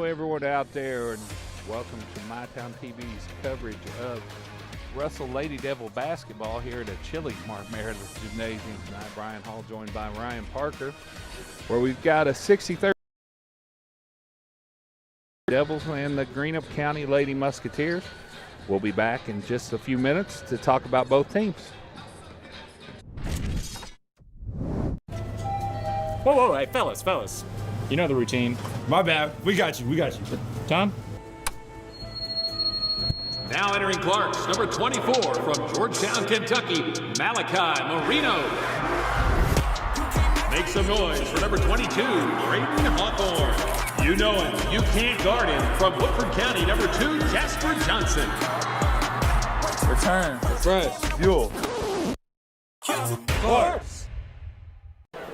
everyone out there, and welcome to MyTown TV's coverage of Russell Lady Devil basketball here at a chilly Mark Meredith Gymnasium tonight. Brian Hall joined by Ryan Parker, where we've got a 63rd Devils and the Greenup County Lady Musketeers. We'll be back in just a few minutes to talk about both teams. Whoa, hey, fellas. You know the routine. My bad. We got you. Tom? Now entering Clarks, number 24 from Georgetown, Kentucky, Malachi Marino. Make some noise for number 22, Braden Hawthorne. You know him, you can't guard him. From Woodford County, number 2, Jasper Johnson. Return, refresh, fuel. Clarks.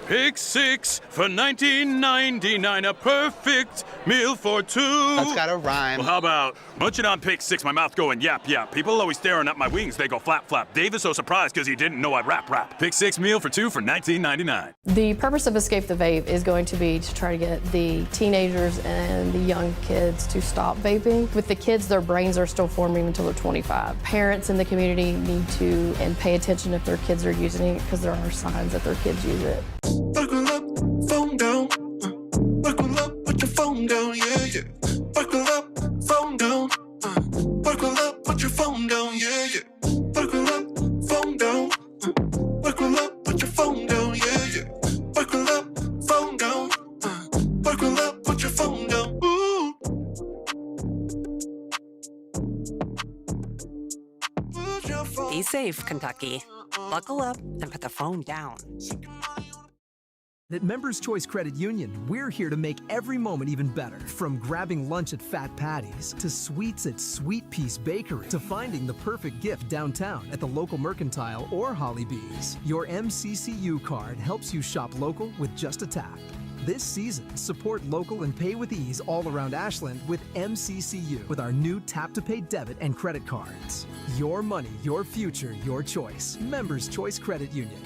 Pick 6 for $19.99, a perfect meal for two. That's gotta rhyme. Well, how about munching on Pick 6, my mouth going yap. People always staring at my wings, they go flap. Dave is so surprised because he didn't know I'd rap. Pick 6 meal for two for $19.99. The purpose of Escape the Vape is going to be to try to get the teenagers and the young kids to stop vaping. With the kids, their brains are still forming until they're 25. Parents in the community need to pay attention if their kids are using it, because there are signs that their kids use it. Buckle up, phone down. Buckle up, put your phone down, yeah. Buckle up, phone down. Buckle up, put your phone down, yeah. Buckle up, phone down. Buckle up, put your phone down, yeah. Buckle up, phone down. Buckle up, put your phone down. Ooh. Put your phone. Be safe, Kentucky. Buckle up and put the phone down. At Members Choice Credit Union, we're here to make every moment even better. From grabbing lunch at Fat Patty's, to sweets at Sweet Peace Bakery, to finding the perfect gift downtown at the local Mercantile or Holly Bees. Your MCCU card helps you shop local with just a tap. This season, support local and pay with ease all around Ashland with MCCU, with our new tap-to-pay debit and credit cards. Your money, your future, your choice. Members Choice Credit Union.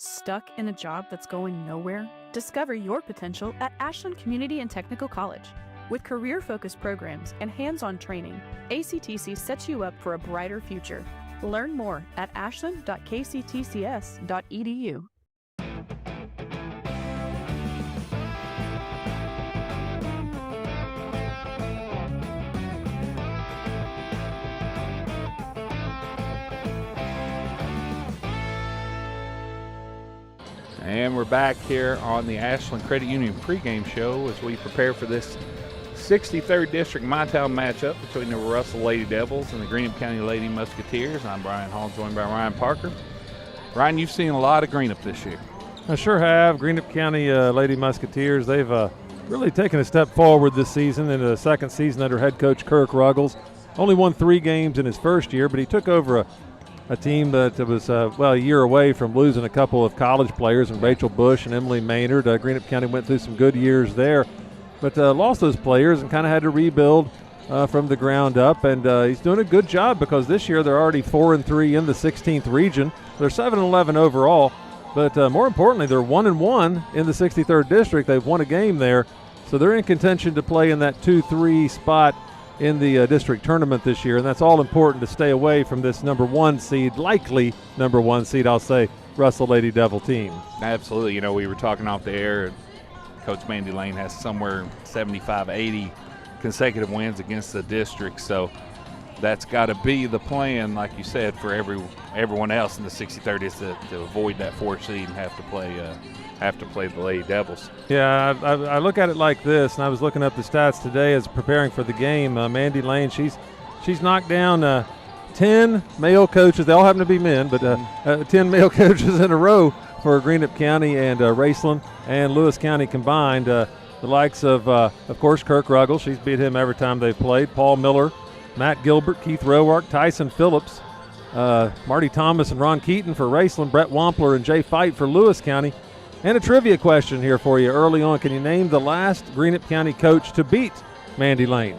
Stuck in a job that's going nowhere? Discover your potential at Ashland Community and Technical College. With career-focused programs and hands-on training, ACTC sets you up for a brighter future. Learn more at ashland.kctcs.edu. And we're back here on the Ashland Credit Union pregame show as we prepare for this 63rd District MyTown matchup between the Russell Lady Devils and the Greenup County Lady Musketeers. I'm Brian Hall, joined by Ryan Parker. Ryan, you've seen a lot of Greenup this year. I sure have. Greenup County Lady Musketeers, they've really taken a step forward this season in the second season under head coach Kirk Ruggles. Only won 3 games in his first year, but he took over a team that was, a year away from losing a couple of college players, and Rachel Bush and Emily Maynard. Greenup County went through some good years there, but lost those players and kind of had to rebuild from the ground up, and he's doing a good job because this year they're already 4-3 in the 16th region. They're 7-11 overall, but more importantly, they're 1-1 in the 63rd District. They've won a game there, so they're in contention to play in that 2-3 spot in the district tournament this year, and that's all important to stay away from this likely number one seed, I'll say, Russell Lady Devil team. Absolutely. You know, we were talking off the air, Coach Mandy Lane has somewhere 75-80 consecutive wins against the district, so that's got to be the plan, like you said, for everyone else in the 63rd is to avoid that 4th seed and have to play the Lady Devils. Yeah, I look at it like this, and I was looking up the stats today as preparing for the game. Mandy Lane, she's knocked down 10 male coaches. They all happen to be men, but 10 male coaches in a row for Greenup County and Raceland and Lewis County combined. The likes of course, Kirk Ruggles. She's beat him every time they've played. Paul Miller, Matt Gilbert, Keith Roark, Tyson Phillips, Marty Thomas and Ron Keaton for Raceland, Brett Wampler and Jay Fight for Lewis County. And a trivia question here for you early on. Can you name the last Greenup County coach to beat Mandy Lane?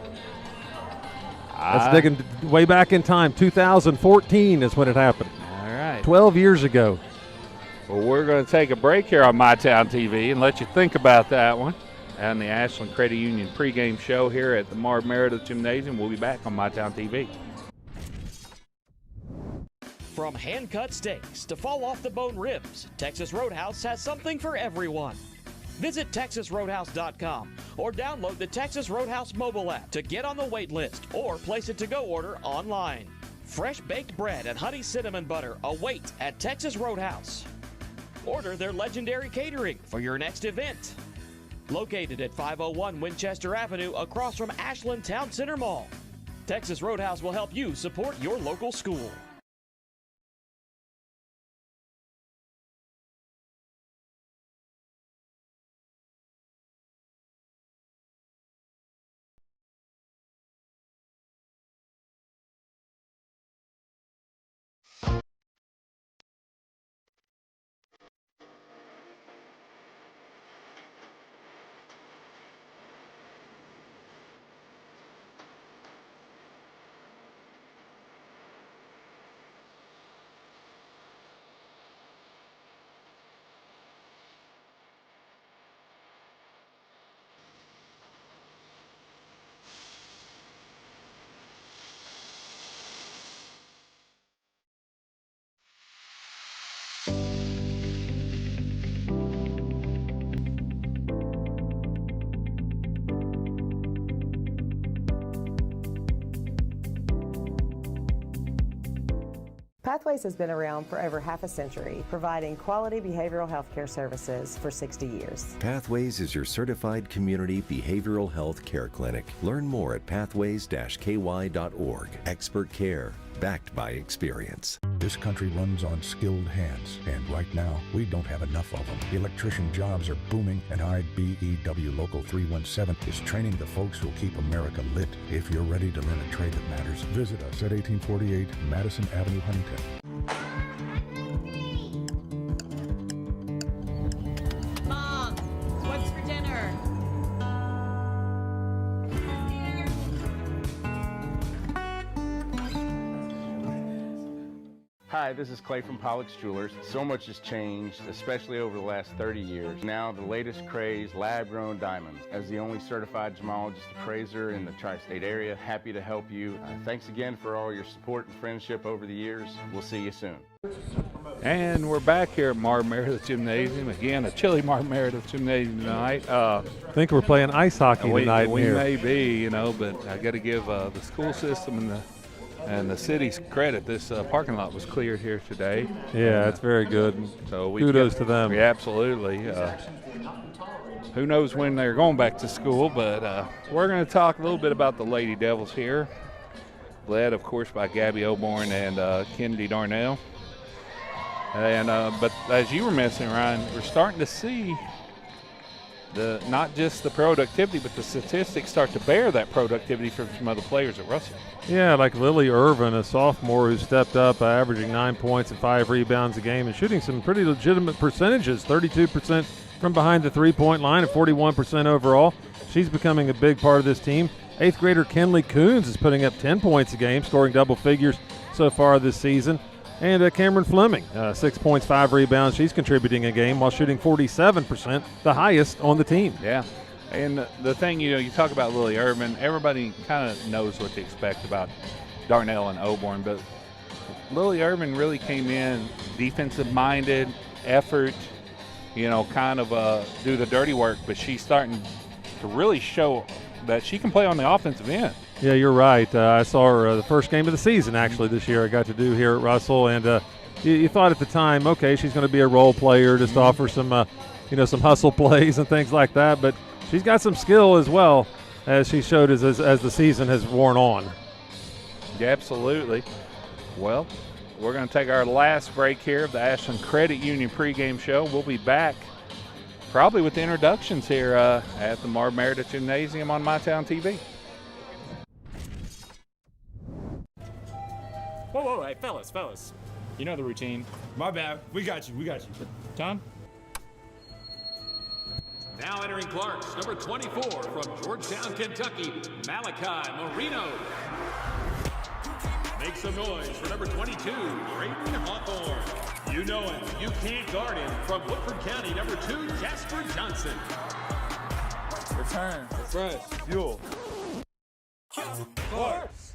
That's digging way back in time. 2014 is when it happened. All right. 12 years ago. Well, we're going to take a break here on MyTown TV and let you think about that one. on the Ashland Credit Union pregame show here at the Marv Meredith Gymnasium. We'll be back on MyTown TV. From hand-cut steaks to fall-off-the-bone ribs, Texas Roadhouse has something for everyone. Visit TexasRoadhouse.com or download the Texas Roadhouse mobile app to get on the wait list or place a to-go order online. Fresh baked bread and honey cinnamon butter await at Texas Roadhouse. Order their legendary catering for your next event. Located at 501 Winchester Avenue across from Ashland Town Center Mall, Texas Roadhouse will help you support your local school. Pathways has been around for over half a century, providing quality behavioral health care services for 60 years. Pathways is your certified community behavioral health care clinic. Learn more at pathways-ky.org. Expert care, backed by experience. This country runs on skilled hands, and right now, we don't have enough of them. Electrician jobs are booming, and IBEW Local 317 is training the folks who'll keep America lit. If you're ready to learn a trade that matters, visit us at 1848 Madison Avenue, Huntington. Mom, what's for dinner? Hi, this is Clay from Pollock's Jewelers. So much has changed, especially over the last 30 years. Now, the latest craze, lab-grown diamonds. As the only certified gemologist appraiser in the tri-state area, happy to help you. Thanks again for all your support and friendship over the years. We'll see you soon. And we're back here at Marv Meredith Gymnasium. Again, a chilly Marv Meredith Gymnasium tonight. I think we're playing ice hockey tonight. We here. may be, but I got to give the school system and the city's credit. This parking lot was cleared here today. Yeah, that's very good. So kudos to them. Yeah, absolutely. Who knows when they're going back to school, but we're going to talk a little bit about the Lady Devils here, led, of course, by Gabby Oborn and Kennedy Darnell. And but as you were mentioning, Ryan, we're starting to see not just the productivity, but the statistics start to bear that productivity from some other players at Russell. Yeah, like Lily Irvin, a sophomore who stepped up, averaging 9 points and 5 rebounds a game and shooting some pretty legitimate percentages, 32% from behind the three-point line and 41% overall. She's becoming a big part of this team. 8th grader Kenley Coons is putting up 10 points a game, scoring double figures so far this season. And Cameron Fleming, 6 points, 5 rebounds. She's contributing a game while shooting 47%, the highest on the team. Yeah. And the thing, you talk about Lily Irvin, everybody kind of knows what to expect about Darnell and Oborn, but Lily Irvin really came in defensive-minded, effort, kind of do the dirty work, but she's starting to really show that she can play on the offensive end. Yeah, you're right. I saw her the first game of the season, actually, this year I got to do here at Russell, and you thought at the time, okay, she's going to be a role player, just offer some, some hustle plays and things like that, but she's got some skill as well, as she showed as the season has worn on. Yeah, absolutely. Well, we're going to take our last break here of the Ashland Credit Union pregame show. We'll be back probably with the introductions here at the Marv Meredith Gymnasium on MyTown TV. Whoa, hey, fellas. You know the routine. My bad. We got you. Tom? Now entering Clarks, number 24 from Georgetown, Kentucky, Malachi Marino. Make some noise for number 22, Brayden Hawthorne. You know him, you can't guard him, from Woodford County, number 2, Jasper Johnson. turn. Fresh. Fuel. Force.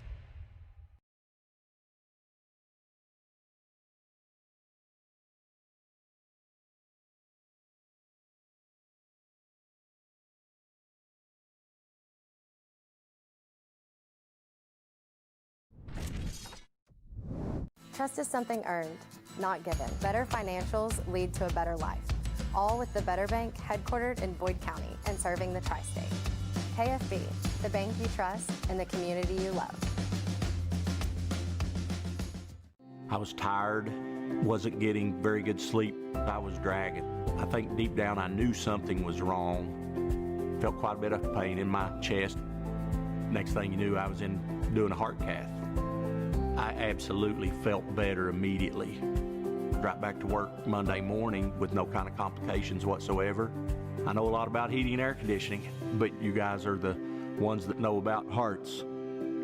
Trust is something earned, not given. Better financials lead to a better life. All with the Better Bank, headquartered in Boyd County and serving the tri-state. KFB, the bank you trust and the community you love. I was tired, wasn't getting very good sleep. I was dragging. I think deep down I knew something was wrong. Felt quite a bit of pain in my chest. Next thing you knew, I was doing a heart cath. I absolutely felt better immediately. Right back to work Monday morning with no kind of complications whatsoever. I know a lot about heating and air conditioning, but you guys are the ones that know about hearts.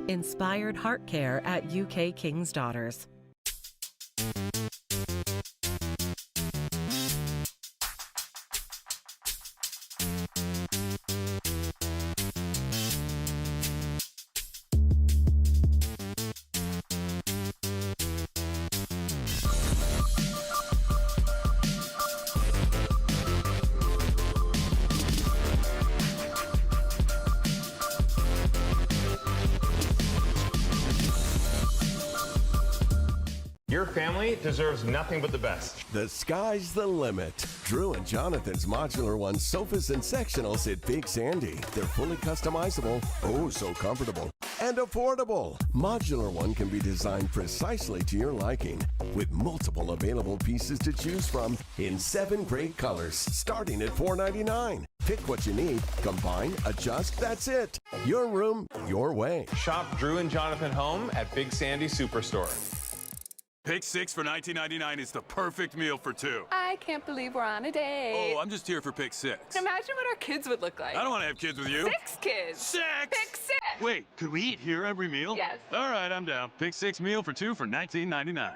Inspired Heart Care at UK King's Daughters. Your family deserves nothing but the best. The sky's the limit. Drew and Jonathan's Modular One sofas and sectionals at Big Sandy. They're fully customizable, oh so comfortable, and affordable. Modular One can be designed precisely to your liking, with multiple available pieces to choose from in 7 great colors, starting at $4.99. Pick what you need, combine, adjust, that's it. Your room, your way. Shop Drew and Jonathan Home at Big Sandy Superstore. Pick 6 for $19.99 is the perfect meal for 2. I can't believe we're on a date. Oh, I'm just here for pick 6. Imagine what our kids would look like. I don't want to have kids with you. 6 kids. 6! Pick 6! Wait, could we eat here every meal? Yes. All right, I'm down. Pick 6 meal for 2 for $19.99.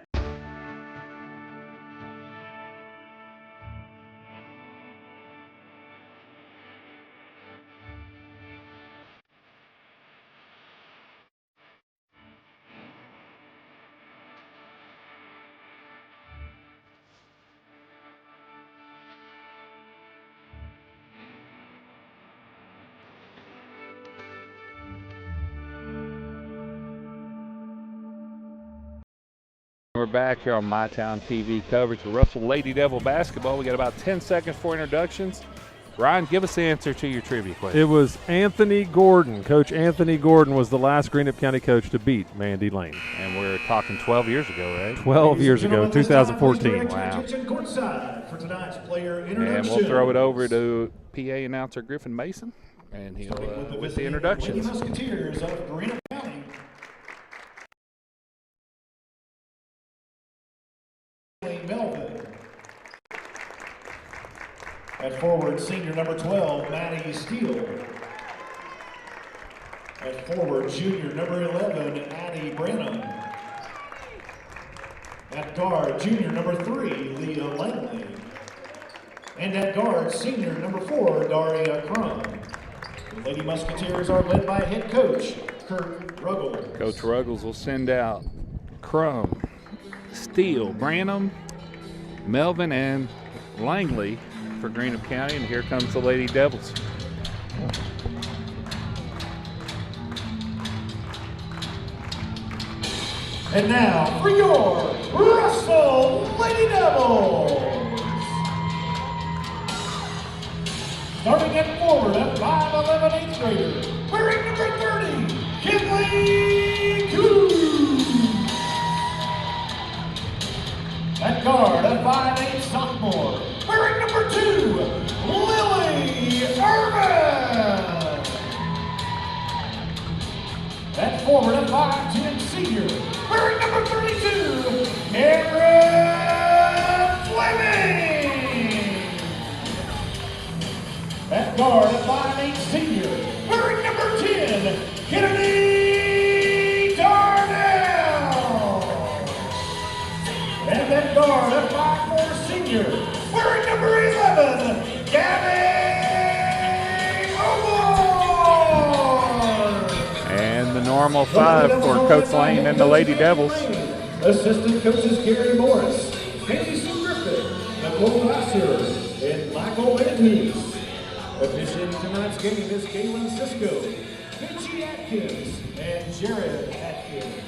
We're back here on MyTown TV coverage of Russell Lady Devil basketball. We got about 10 seconds for introductions. Ryan, give us the answer to your trivia question. It was Anthony Gordon. Coach Anthony Gordon was the last Greenup County coach to beat Mandy Lane. And we're talking 12 years ago, right? 12 years ago, 2014. Wow. For tonight's player And we'll throw it over to PA announcer Griffin Mason, and he'll with the introductions. Lady Musketeers of Greenup County. Melvin. At forward, senior number 12, Maddie Steele. At forward, junior number 11, Addie Branham. At guard, junior number 3, Leah Langley. And at guard, senior number 4, Daria Crum. The Lady Musketeers are led by head coach, Kirk Ruggles. Coach Ruggles will send out Crum, Steele, Branham, Melvin, and Langley for Greenup County, and here comes the Lady Devils. And now for your Russell Lady Devils. Starting at forward, a 5'11" 8th grader, wearing number 30, Kinley Coos. At guard, a 5'8" sophomore, wearing number 2, Lily Irvin. At forward, a 5'10" senior, wearing number 32, Aaron Fleming. At guard, a 5'8" senior, wearing number 10, Kennedy Darnell. And at guard, a 5'4" senior, wearing number 11, Gabby Omar. Darnell 5 for Coach Lane and the Lady Devils. Assistant coaches Gary Morris, Haley Sue Griffin, Nicole Glasser, and Michael Andrews. Officiating tonight's game is Galen Cisco, Mitchie Atkins, and Jared Atkins.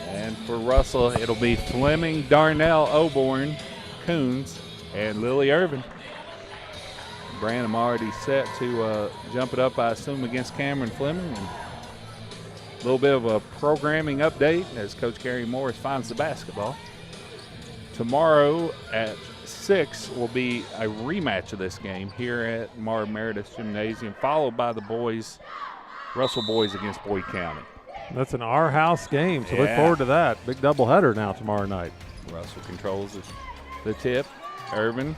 And for Russell, it'll be Fleming, Darnell, Oborn, Coons, and Lily Irvin. Branham already set to jump it up, I assume, against Cameron Fleming. And a little bit of a programming update as Coach Gary Morris finds the basketball. Tomorrow at 6 will be a rematch of this game here at Marv Meredith Gymnasium, followed by the boys, Russell boys against Boyd County. That's an our house game, so look forward to that. Big doubleheader now tomorrow night. Russell controls the tip. Irvin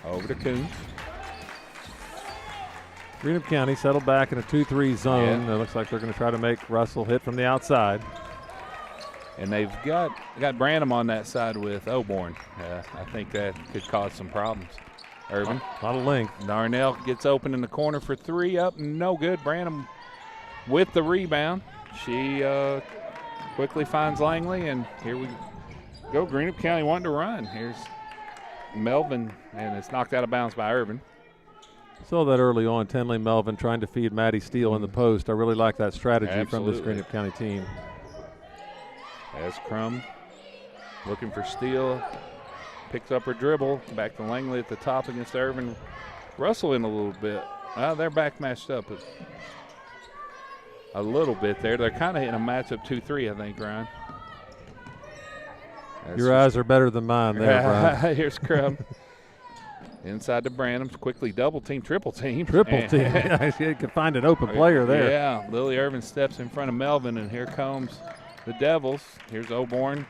over to Coons. Greenup County settled back in a 2-3 zone. It looks like they're going to try to make Russell hit from the outside. And they've got Branham on that side with Oborn. I think that could cause some problems. Irvin. A lot of length. Darnell gets open in the corner for 3, up, no good. Branham with the rebound. She quickly finds Langley, and here we go. Greenup County wanting to run. Here's Melvin, and it's knocked out of bounds by Irvin. Saw that early on, Tenley Melvin trying to feed Maddie Steele in the post. I really like that strategy from this Greenup County team. As Crum looking for Steele, picks up her dribble, back to Langley at the top against Irvin. Russell in a little bit. They're back matched up a little bit there. They're kind of in a matchup 2-3, I think, Ryan. Your eyes are better than mine there, Brian. Here's Crum. Inside to Branham, quickly double team, triple team. Triple team. You can find an open player there. Yeah, Lily Irvin steps in front of Melvin, and here comes the Devils. Here's Oborn.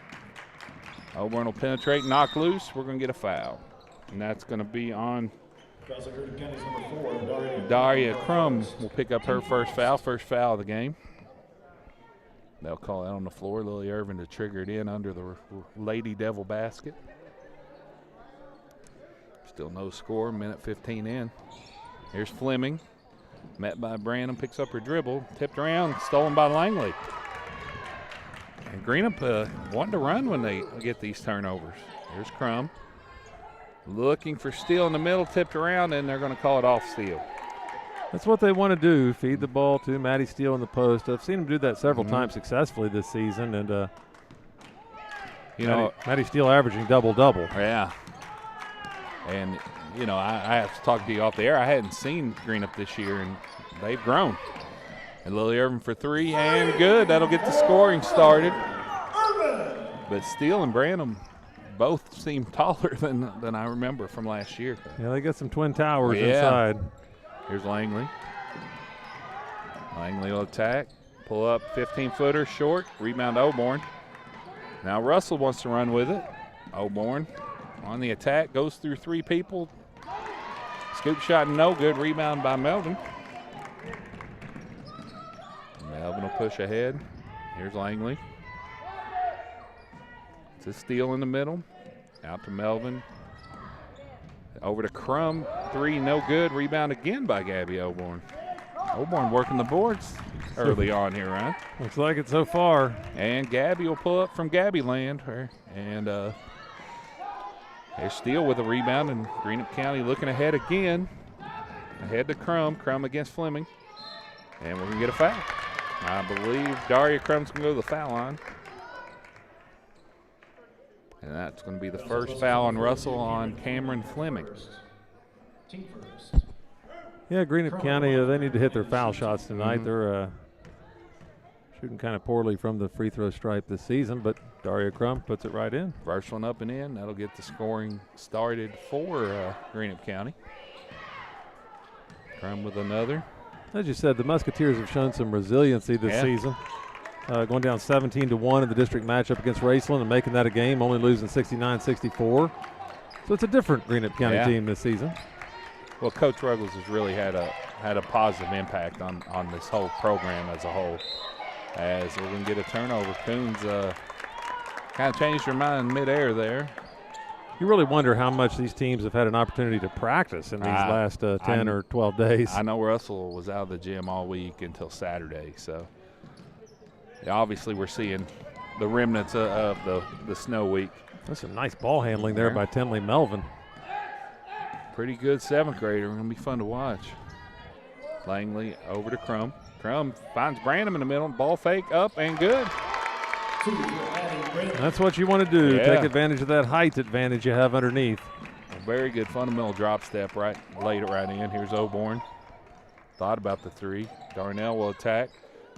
Oborn will penetrate, knock loose. We're going to get a foul. And that's going to be on Daria Crum. Will pick up her first foul of the game. They'll call that on the floor. Lily Irvin to trigger it in under the Lady Devil basket. Still no score, minute 15 in. Here's Fleming, met by Branham, picks up her dribble, tipped around, stolen by Langley. And Greenup wanting to run when they get these turnovers. Here's Crum, looking for Steele in the middle, tipped around, and they're going to call it off Steele. That's what they want to do, feed the ball to Maddie Steele in the post. I've seen them do that several times successfully this season, and Maddie Steele averaging double-double. Yeah. And, I have to talk to you off the air. I hadn't seen Greenup this year, and they've grown. And Lily Irvin for 3, and good. That'll get the scoring started. But Steele and Branham both seem taller than I remember from last year. Yeah, they got some twin towers inside. Here's Langley. Langley will attack. Pull up 15-footer short. Rebound to Oborn. Now Russell wants to run with it. Oborn on the attack, goes through 3 people. Scoop shot no good, rebound by Melvin. Melvin will push ahead. Here's Langley. It's a steal in the middle. Out to Melvin. Over to Crum, 3 no good, rebound again by Gabby Oborn. Oborn working the boards early on here, right? Looks like it so far. And Gabby will pull up from Gabby land. And there's Steele with a rebound, and Greenup County looking ahead again. Ahead to Crum. Crum against Fleming. And we're going to get a foul. I believe Daria Crum's going to go to the foul line. And that's going to be the first foul on Russell on Cameron Fleming. Yeah, Greenup County, they need to hit their foul shots tonight. They're shooting kind of poorly from the free throw stripe this season, but Daria Crum puts it right in. First one up and in. That'll get the scoring started for Greenup County. Crum with another. As you said, the Musketeers have shown some resiliency this season. Going down 17-1 in the district matchup against Raceland and making that a game, only losing 69-64. So it's a different Greenup County team this season. Well, Coach Ruggles has really had a positive impact on this whole program as a whole. As we're going to get a turnover. Coons kind of changed her mind midair there. You really wonder how much these teams have had an opportunity to practice in these last 10 or 12 days. I know Russell was out of the gym all week until Saturday, so obviously we're seeing the remnants of the snow week. That's some nice ball handling there by Tinley Melvin. Pretty good 7th grader. Going to be fun to watch. Langley over to Crum. Crum finds Branham in the middle. Ball fake up and good. That's what you want to do. Take advantage of that height advantage you have underneath. A very good fundamental drop step laid it right in. Here's Oborn. Thought about the 3. Darnell will attack.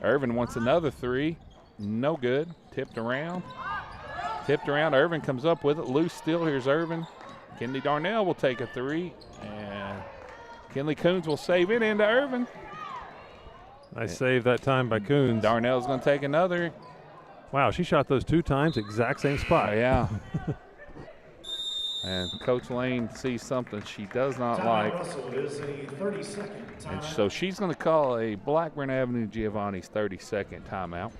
Irvin wants another 3. No good. Tipped around. Irvin comes up with it. Loose still. Here's Irvin. Kennedy Darnell will take a 3. And Kinley Coons will save it into Irvin. Nice save that time by Coons. Darnell's going to take another. Wow, she shot those 2 times, exact same spot. Yeah. And Coach Lane sees something she does not like. And so she's going to call a Blackburn Avenue Giovanni's 30-second timeout.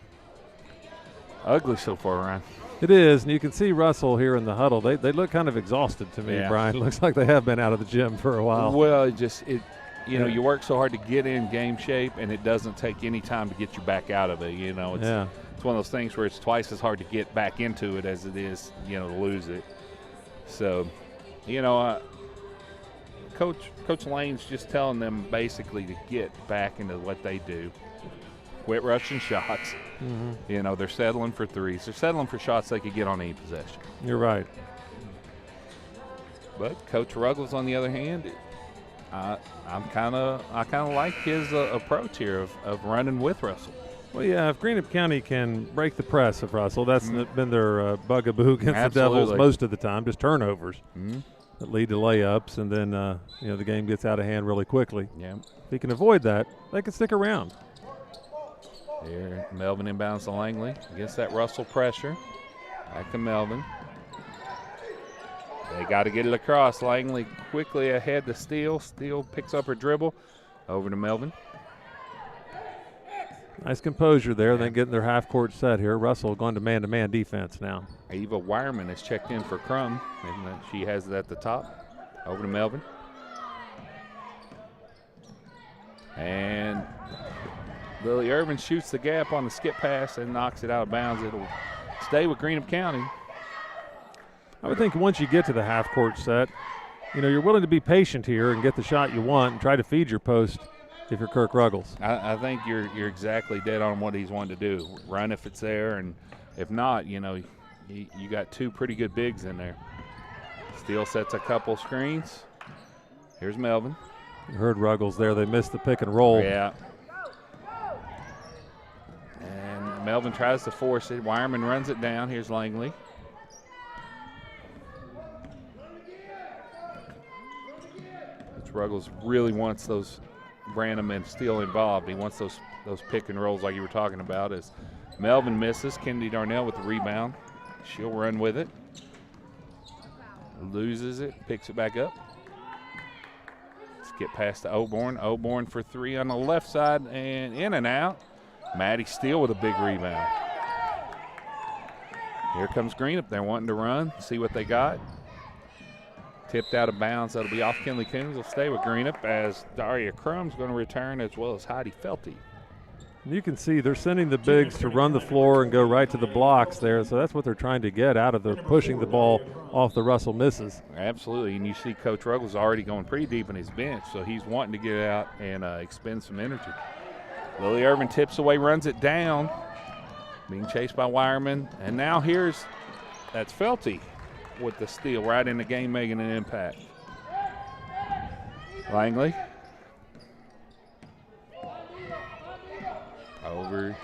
Ugly so far, Ryan. It is, and you can see Russell here in the huddle. They look kind of exhausted to me, Brian. Looks like they have been out of the gym for a while. Well, you work so hard to get in game shape, and it doesn't take any time to get you back out of it. It's one of those things where it's twice as hard to get back into it as it is, to lose it. So, Coach Lane's just telling them basically to get back into what they do. Quit rushing shots. Mm-hmm. They're settling for 3s. They're settling for shots they could get on any possession. You're right. But Coach Ruggles, on the other hand, I kind of like his approach here of running with Russell. Well, yeah, if Greenup County can break the press of Russell, that's been their bugaboo against the Devils most of the time, just turnovers that lead to layups, and then the game gets out of hand really quickly. Yeah. If he can avoid that, they can stick around. Here, Melvin inbounds to Langley against that Russell pressure. Back to Melvin. They got to get it across. Langley quickly ahead to Steele. Steele picks up her dribble. Over to Melvin. Nice composure there. Then getting their half-court set here. Russell going to man-to-man defense now. Eva Wireman has checked in for Crum, and she has it at the top. Over to Melvin. And Lily Irvin shoots the gap on the skip pass and knocks it out of bounds. It'll stay with Greenup County. I would think once you get to the half-court set, you're willing to be patient here and get the shot you want and try to feed your post if you're Kirk Ruggles. I think you're exactly dead on what he's wanting to do. Run if it's there, and if not, you got 2 pretty good bigs in there. Steele sets a couple screens. Here's Melvin. You heard Ruggles there. They missed the pick and roll. Yeah. And Melvin tries to force it. Wireman runs it down. Here's Langley. Ruggles really wants those Branham and Steele involved. He wants those pick and rolls like you were talking about. As Melvin misses, Kennedy Darnell with the rebound. She'll run with it. Loses it, picks it back up. Let's get past to Oborn. Oborn for 3 on the left side and in and out. Maddie Steele with a big rebound. Here comes Greenup. They're wanting to run, see what they got. Tipped out of bounds. That'll be off Kinley Coons. Will stay with Greenup as Daria Crum's going to return, as well as Heidi Felty. You can see they're sending the bigs to run the floor and go right to the blocks there, so that's what they're trying to get out of the pushing the ball off the Russell misses. Absolutely, and you see Coach Ruggles already going pretty deep in his bench, so he's wanting to get out and expend some energy. Lily Irvin tips away, runs it down, being chased by Wireman, and now that's Felty with the steal right in the game, making an impact. Langley. Over.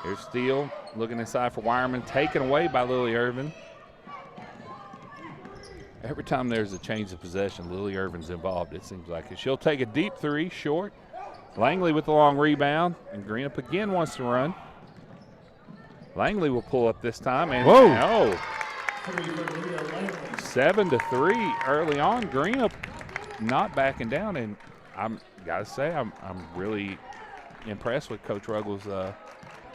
Here's Steele looking inside for Wireman, taken away by Lily Irvin. Every time there's a change of possession, Lily Irvin's involved, it seems like. She'll take a deep 3, short. Langley with the long rebound, and Greenup again wants to run. Langley will pull up this time, and whoa! 7-3 early on. Greenup not backing down, and I'm gotta say I'm really impressed with Coach Ruggles'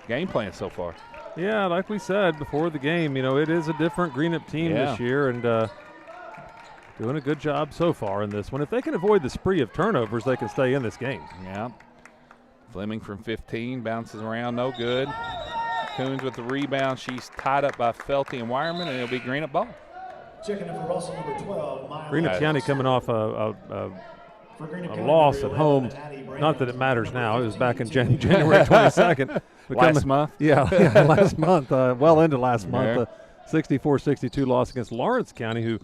game plan so far. Yeah, like we said before the game, it is a different Greenup team this year, and Doing a good job so far in this one. If they can avoid the spree of turnovers, they can stay in this game. Yeah. Fleming from 15, bounces around, no good. Coons with the rebound. She's tied up by Felty and Wireman, and it'll be Greenup ball. Checking in for Russell, number 12, Greenup County coming off a loss at home. Not that it matters now. It was back in January 22nd. Last month? Yeah, last month. Well into last month. 64-62 loss against Lawrence County, who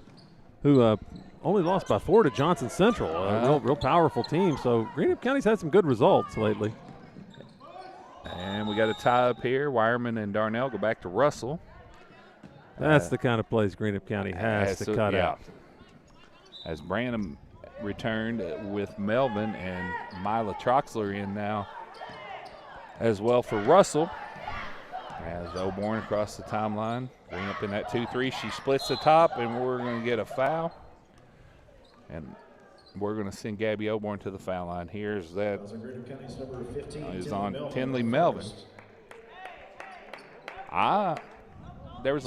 only lost by 4 to Johnson Central. A real powerful team. So Greenup County's had some good results lately. And we got a tie up here. Wireman and Darnell go back to Russell. That's the kind of plays Greenup County has to cut out. As Branham returned with Melvin and Mila Troxler in now as well for Russell. As Oborn across the timeline. Greenup in that 2-3. She splits the top, and we're going to get a foul. And we're going to send Gabby Oborn to the foul line. Here's that. Is on Tinley Melvin. There was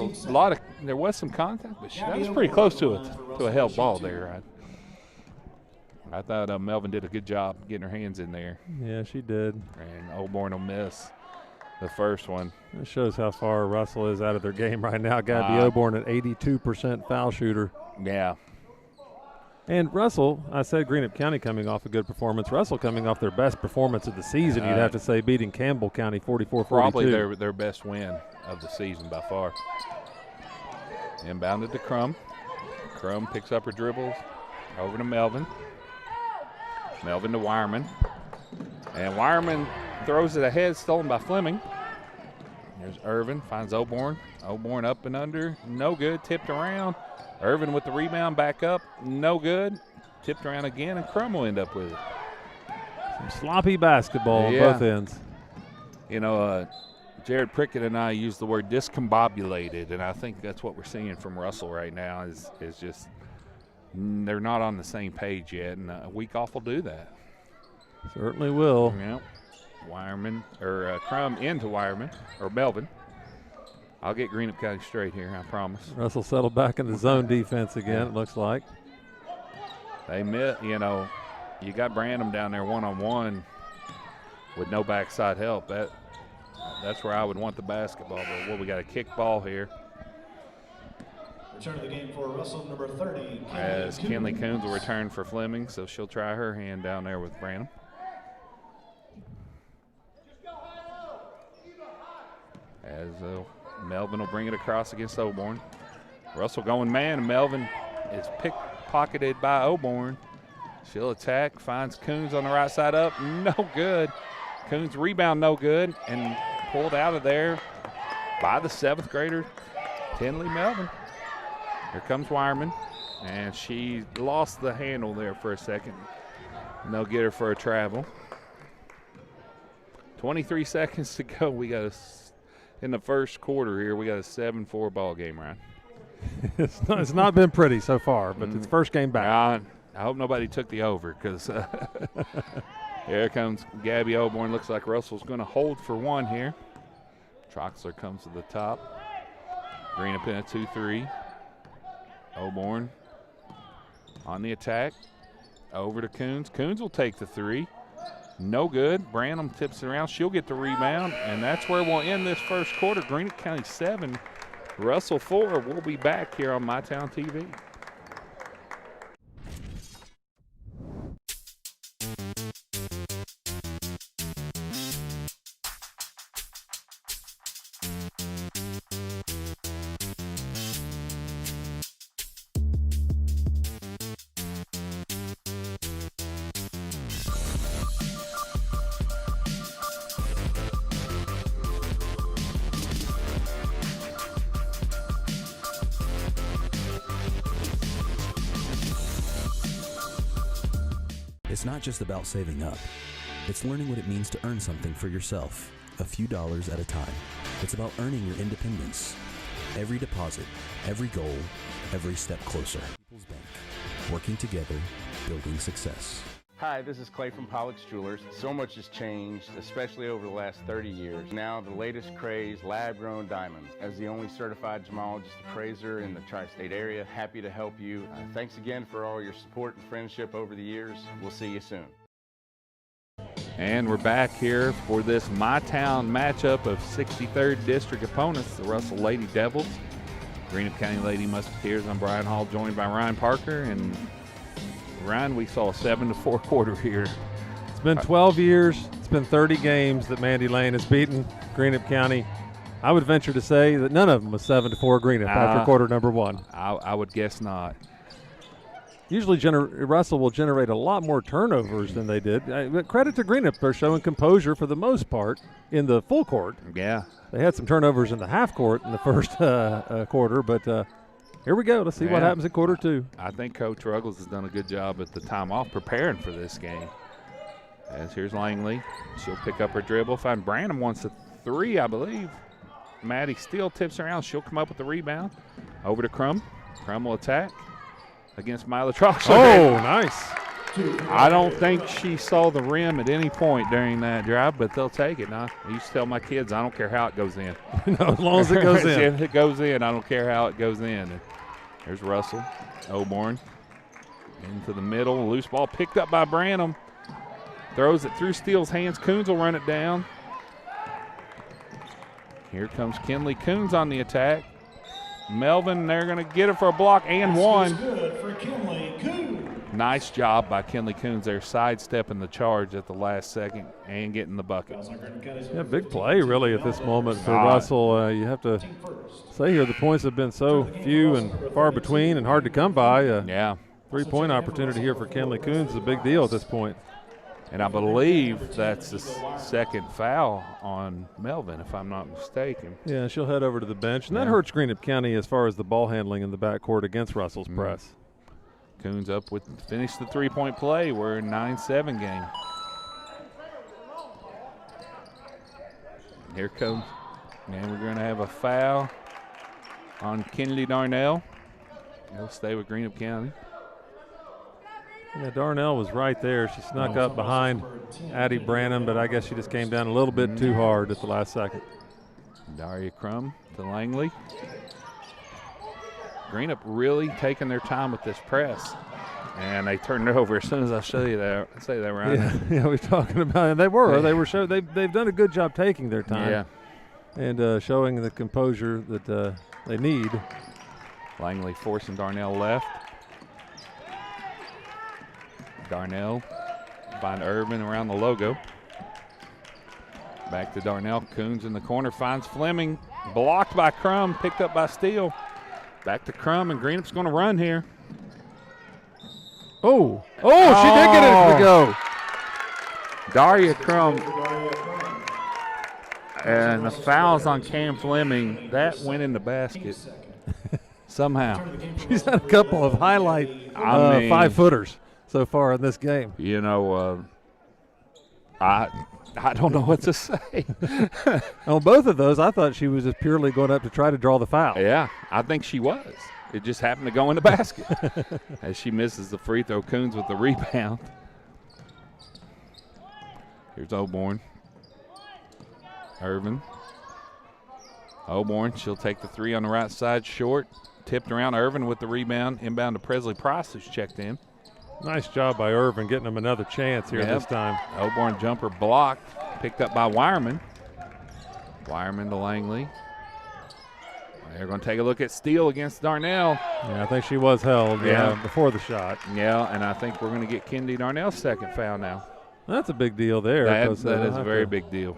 some contact, but that was pretty close to a held ball there. I thought Melvin did a good job getting her hands in there. Yeah, she did. And Oborn will miss the first one. It shows how far Russell is out of their game right now. Gabby Oborn, an 82% foul shooter. Yeah. And Russell, I said Greenup County coming off a good performance. Russell coming off their best performance of the season, you'd have to say, beating Campbell County 44-42. Probably their best win of the season by far. Inbounded to Crum. Crum picks up her dribbles over to Melvin. Melvin to Wireman. And Wireman throws it ahead, stolen by Fleming. There's Irvin, finds Oborn. Oborn up and under, no good, tipped around. Irvin with the rebound, back up, no good. Tipped around again, and Crum will end up with it. Some sloppy basketball on both ends. You know, Jared Prickett and I use the word discombobulated, and I think that's what we're seeing from Russell right now is just they're not on the same page yet, and a week off will do that. Certainly will. Yep. Crum into Wireman, or Melvin. I'll get Greenup County straight here, I promise. Russell settled back in the zone defense again, it looks like. They you got Branham down there one-on-one with no backside help. That's where I would want the basketball. But we got a kick ball here. Return of the game for Russell, number 30. As Kinley Coons will return for Fleming, so she'll try her hand down there with Branham. As Melvin will bring it across against Oborn. Russell going man, and Melvin is pickpocketed by Oborn. She'll attack, finds Coons on the right side up, no good. Coons rebound, no good, and pulled out of there by the 7th grader, Tinley Melvin. Here comes Wireman, and she lost the handle there for a second. And they'll get her for a travel. 23 seconds to go. We got in the first quarter here, we got a 7-4 ball game, Ryan. It's not been pretty so far, but it's first game back. I hope nobody took the over, because here comes Gabby Oborn. Looks like Russell's going to hold for one here. Troxler comes to the top. Greenup in a 2-3. Oborn on the attack. Over to Coons. Coons will take the 3. No good. Branham tips it around. She'll get the rebound, and that's where we'll end this first quarter. Greenup County 7, Russell 4. We'll be back here on MyTown TV. It's not just about saving up. It's learning what it means to earn something for yourself, a few dollars at a time. It's about earning your independence. Every deposit, every goal, every step closer. People's Bank. Working together, building success. Hi, this is Clay from Pollock's Jewelers. So much has changed, especially over the last 30 years. Now the latest craze, lab-grown diamonds. As the only certified gemologist appraiser in the tri-state area, happy to help you. Thanks again for all your support and friendship over the years. We'll see you soon. And we're back here for this My Town matchup of 63rd District opponents, the Russell Lady Devils. Greenup County Lady Musketeers. I'm Brian Hall, joined by Ryan Parker. And Ryan, we saw a 7-4 quarter here. It's been 12 years. It's been 30 games that Mandy Lane has beaten Greenup County. I would venture to say that none of them was 7-4 Greenup after quarter number one. I would guess not. Usually Russell will generate a lot more turnovers than they did. But credit to Greenup, they're showing composure for the most part in the full court. Yeah. They had some turnovers in the half court in the first quarter, but here we go. Let's see what happens in quarter two. I think Coach Ruggles has done a good job at the time off preparing for this game. As here's Langley. She'll pick up her dribble. Find Branham wants a three, I believe. Maddie Steele tips around. She'll come up with the rebound. Over to Crum. Crum will attack against Mila Troxler. Oh, nice. I don't think she saw the rim at any point during that drive, but they'll take it. Now, I used to tell my kids, I don't care how it goes in. No, as long as it goes in. If it goes in, I don't care how it goes in. And there's Russell. Oborn into the middle. Loose ball picked up by Branham. Throws it through Steele's hands. Coons will run it down. Here comes Kinley Coons on the attack. Melvin, they're going to get it for a block and one. Good for Kinley Coons. Nice job by Kinley Coons there, sidestepping the charge at the last second and getting the bucket. Yeah, big play really at this moment for Russell. You have to say here the points have been so few and far between and hard to come by. Yeah. 3-point opportunity here for Kinley Coons is a big deal at this point. And I believe that's the second foul on Melvin, if I'm not mistaken. Yeah, she'll head over to the bench. And that hurts Greenup County as far as the ball handling in the backcourt against Russell's press. Coons up with finish the three-point play. We're in 9-7 game. Here comes, and we're going to have a foul on Kennedy Darnell. He'll stay with Greenup County. Yeah, Darnell was right there. She snuck up behind Addie Branham, but I guess she just came down a little bit too hard at the last second. Daria Crum to Langley. Greenup really taking their time with this press. And they turned it over as soon as I say that, Ryan. Yeah, we're talking about it. They were. They've done a good job taking their time. Yeah. And showing the composure that they need. Langley forcing Darnell left. Darnell find Irvin around the logo. Back to Darnell. Coons in the corner finds Fleming. Blocked by Crum, picked up by Steele. Back to Crum, and Greenup's going to run here. Oh, she did get it to go. Daria Crum. And the foul's on Cam Fleming. That went in the basket somehow. She's had a couple of highlight 5-footers so far in this game. You know, I don't know what to say. On both of those, I thought she was just purely going up to try to draw the foul. Yeah, I think she was. It just happened to go in the basket. As she misses the free throw, Coons with the rebound. Here's Oborn. Irvin. Oborn, she'll take the three on the right side, short. Tipped around. Irvin with the rebound. Inbound to Presley Price, who's checked in. Nice job by Irvin getting him another chance here this time. Oborn jumper blocked, picked up by Wireman. Wireman to Langley. They're going to take a look at Steele against Darnell. Yeah, I think she was held before the shot. Yeah, and I think we're going to get Kennedy Darnell's second foul now. That's a big deal there. That is a very big deal.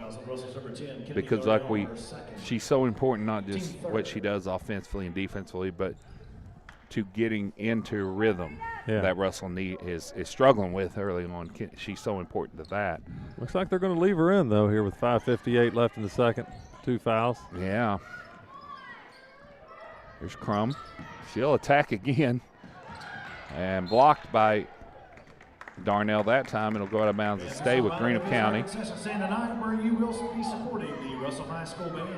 Because she's so important, not just what she does offensively and defensively, but to getting into rhythm that Russell is struggling with early on. She's so important to that. Looks like they're going to leave her in, though, here with 5:58 left in the second. 2 fouls. Yeah. Here's Crum. She'll attack again. And blocked by Darnell that time. It'll go out of bounds and stay with Greenup County. Where you will be supporting the Russell High School band.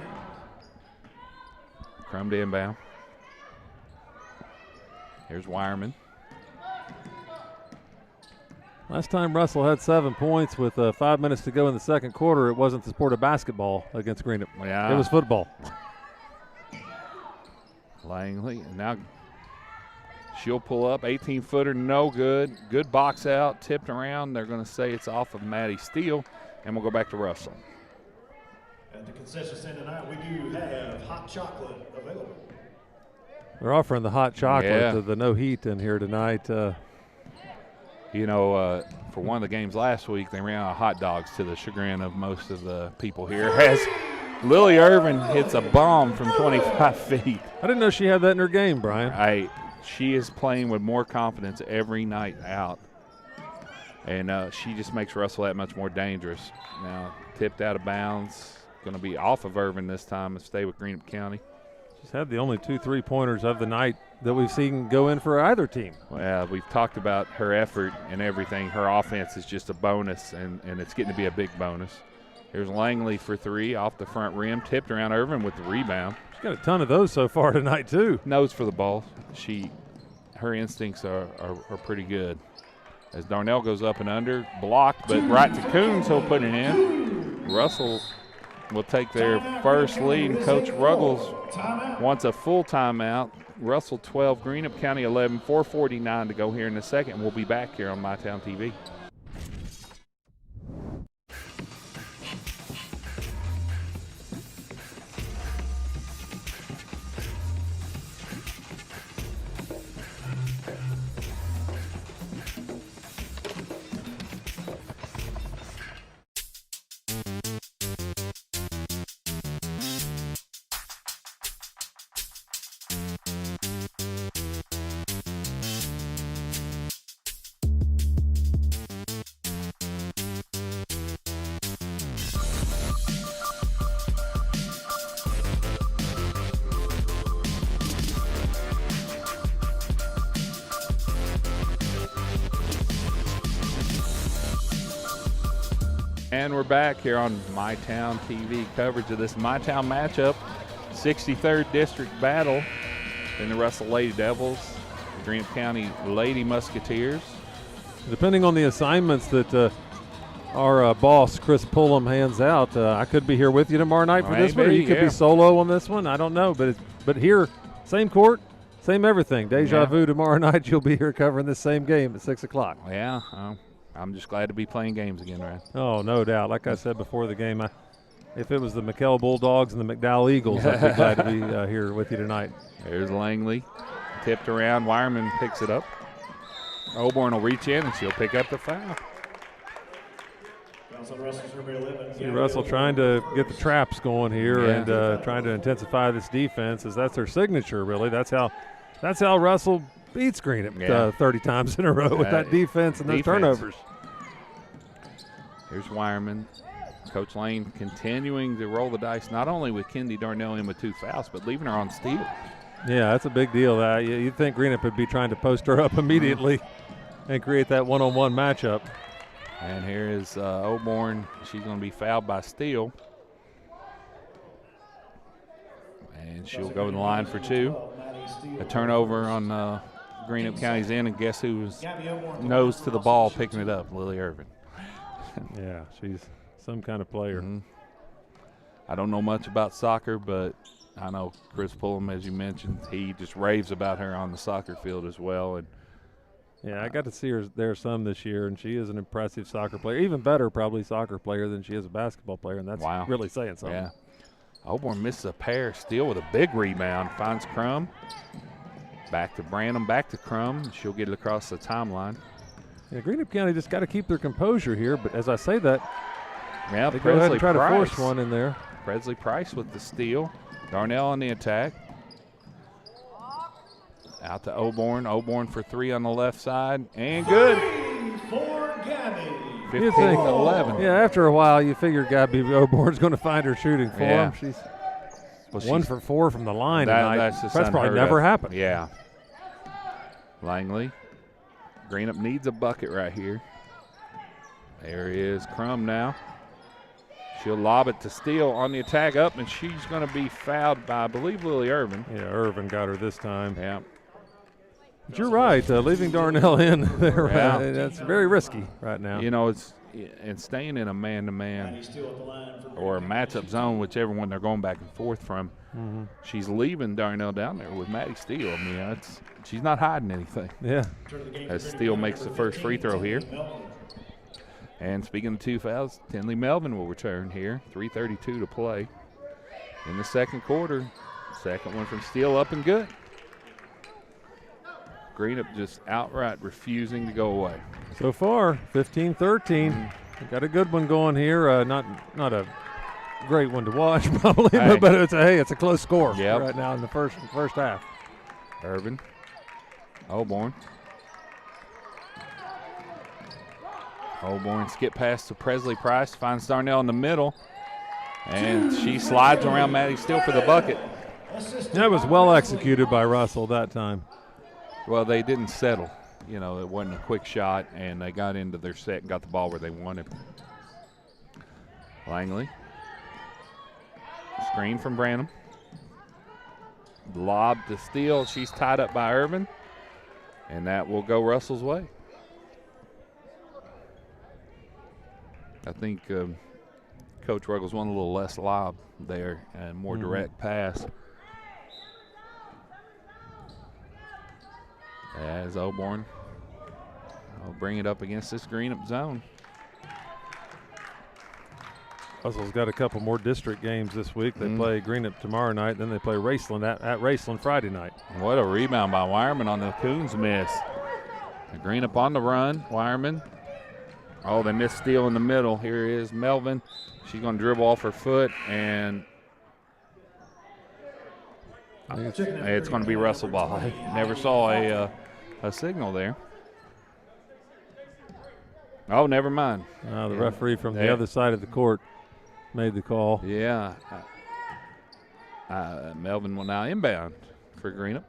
Crum to inbound. Here's Wireman. Last time Russell had 7 points with 5 minutes to go in the second quarter, it wasn't the sport of basketball against Greenup. Yeah. It was football. Langley, now she'll pull up, 18-footer, no good. Good box out, tipped around. They're going to say it's off of Maddie Steele, and we'll go back to Russell. At the concession stand tonight, we do have hot chocolate available. They're offering the hot chocolate Yeah. to the no heat in here tonight. You know, for one of the games last week, they ran out of hot dogs to the chagrin of most of the people here. As Lily Irvin hits a bomb from 25 feet. I didn't know she had that in her game, Brian. She is playing with more confidence every night out. And she just makes Russell that much more dangerous. Now, tipped out of bounds. Going to be off of Irvin this time and stay with Greenup County. She's had the only 2 3-pointers of the night that we've seen go in for either team. Well, we've talked about her effort and everything. Her offense is just a bonus, and it's getting to be a big bonus. Here's Langley for 3 off the front rim, tipped around Irvin with the rebound. She's got a ton of those so far tonight, too. Nose for the ball. Her instincts are pretty good. As Darnell goes up and under, blocked, but right to Coons, he'll put it in. Russell will take their first lead, and Coach Ruggles wants a full timeout. Russell 12, Greenup County 11, 4:49 to go here in the second. We'll be back here on MyTown TV. And we're back here on MyTown TV coverage of this MyTown matchup. 63rd District battle in the Russell Lady Devils, the Greenup County Lady Musketeers. Depending on the assignments that our boss, Chris Pullum, hands out, I could be here with you tomorrow night for this one, or you could be solo on this one. I don't know, but here, same court, same everything. Deja vu tomorrow night, you'll be here covering this same game at 6 o'clock. Yeah, I'm just glad to be playing games again, Ryan. Oh, no doubt. Like I said before the game, if it was the McKell Bulldogs and the McDowell Eagles, I'd be glad to be here with you tonight. There's Langley, tipped around. Wireman picks it up. Oborn will reach in, and she'll pick up the foul. See Russell trying to get the traps going here and trying to intensify this defense, as that's their signature, really. That's how Russell beats Greenup 30 times in a row with that defense and those turnovers. Here's Wireman. Coach Lane continuing to roll the dice, not only with Kendi Darnell in with 2 fouls, but leaving her on steal. Yeah, that's a big deal. You'd think Greenup would be trying to post her up immediately and create that one-on-one matchup. And here is Oborn. She's going to be fouled by Steele. And she'll go to the line for 2. A turnover on Greenup County's end, and guess who's nose to the ball picking it up? Lily Irvin. Yeah, she's some kind of player. I don't know much about soccer, but I know Chris Pullum, as you mentioned, he just raves about her on the soccer field as well. And yeah, I got to see her there some this year, and she is an impressive soccer player. Even better, probably, soccer player than she is a basketball player, and that's really saying something. Yeah. Oborn misses a pair. Steele with a big rebound. Finds Crum. Back to Branham, back to Crum. She'll get it across the timeline. Yeah, Greenup County just got to keep their composure here, but as I say that, yeah, they go ahead and try to force one in there. Presley Price with the steal. Darnell on the attack. Out to Oborn. Oborn for 3 on the left side. And good. 15-11. Yeah, after a while, you figure Gabby Oborn's going to find her shooting form. She's 1 for 4 from the line tonight. That's probably never happened. Yeah. Langley. Greenup needs a bucket right here. There is Crum now. She'll lob it to Steele on the attack up, and she's going to be fouled by, I believe, Lily Irvin. Yeah, Irvin got her this time. Yeah. But you're right. Leaving Darnell in there, Yeah. that's very risky right now. You know, and staying in a man-to-man or a matchup zone, whichever one they're going back and forth from. Mhm. She's leaving Darnell down there with Maddie Steele. I mean, she's not hiding anything. Yeah. As Steele makes the first free throw here. And speaking of 2 fouls, Tinley Melvin will return here. 3:32 to play in the second quarter. Second one from Steele up and good. Greenup just outright refusing to go away. So far, 15-13. We got a good one going here. Not a great one to watch, probably, Hey. but it's a close score Yep. right now in the first half. Irvin. Oborn. Oborn skip pass to Presley Price. Finds Darnell in the middle. And she slides around Maddie Steele for the bucket. That was well executed by Russell that time. Well, they didn't settle. You know, it wasn't a quick shot, and they got into their set and got the ball where they wanted. Langley. Screen from Branham. Lob to Steele. She's tied up by Irvin, and that will go Russell's way. I think Coach Ruggles wanted a little less lob there and more direct pass. As Oborn will bring it up against this Greenup zone. Russell's got a couple more district games this week. They play Greenup tomorrow night, then they play Raceland at Raceland Friday night. What a rebound by Wireman on the Coons miss. Greenup on the run. Wireman. Oh, they missed Steele in the middle. Here is Melvin. She's going to dribble off her foot, and it's going to be Russell ball. I never saw a signal there. Oh, never mind. The referee from the other side of the court made the call. Yeah. Melvin will now inbound for Greenup.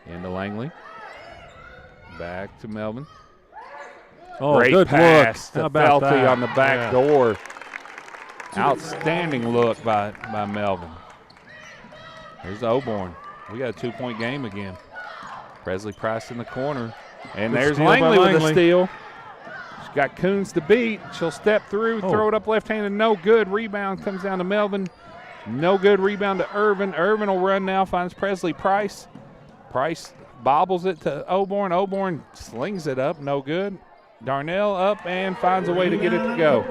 Into Langley. Back to Melvin. Oh, great good pass look. to How about Felty that? on the back door. Outstanding look by Melvin. Here's Oborn. We got a 2-point game again. Presley Price in the corner. And Good there's steal by Langley with a Langley. steal. She's got Coons to beat. She'll step through, throw it up left-handed. No good. Rebound comes down to Melvin. No good. Rebound to Irvin. Irvin will run now, finds Presley Price. Price bobbles it to Oborn. Oborn slings it up. No good. Darnell up and finds a way to get it to go.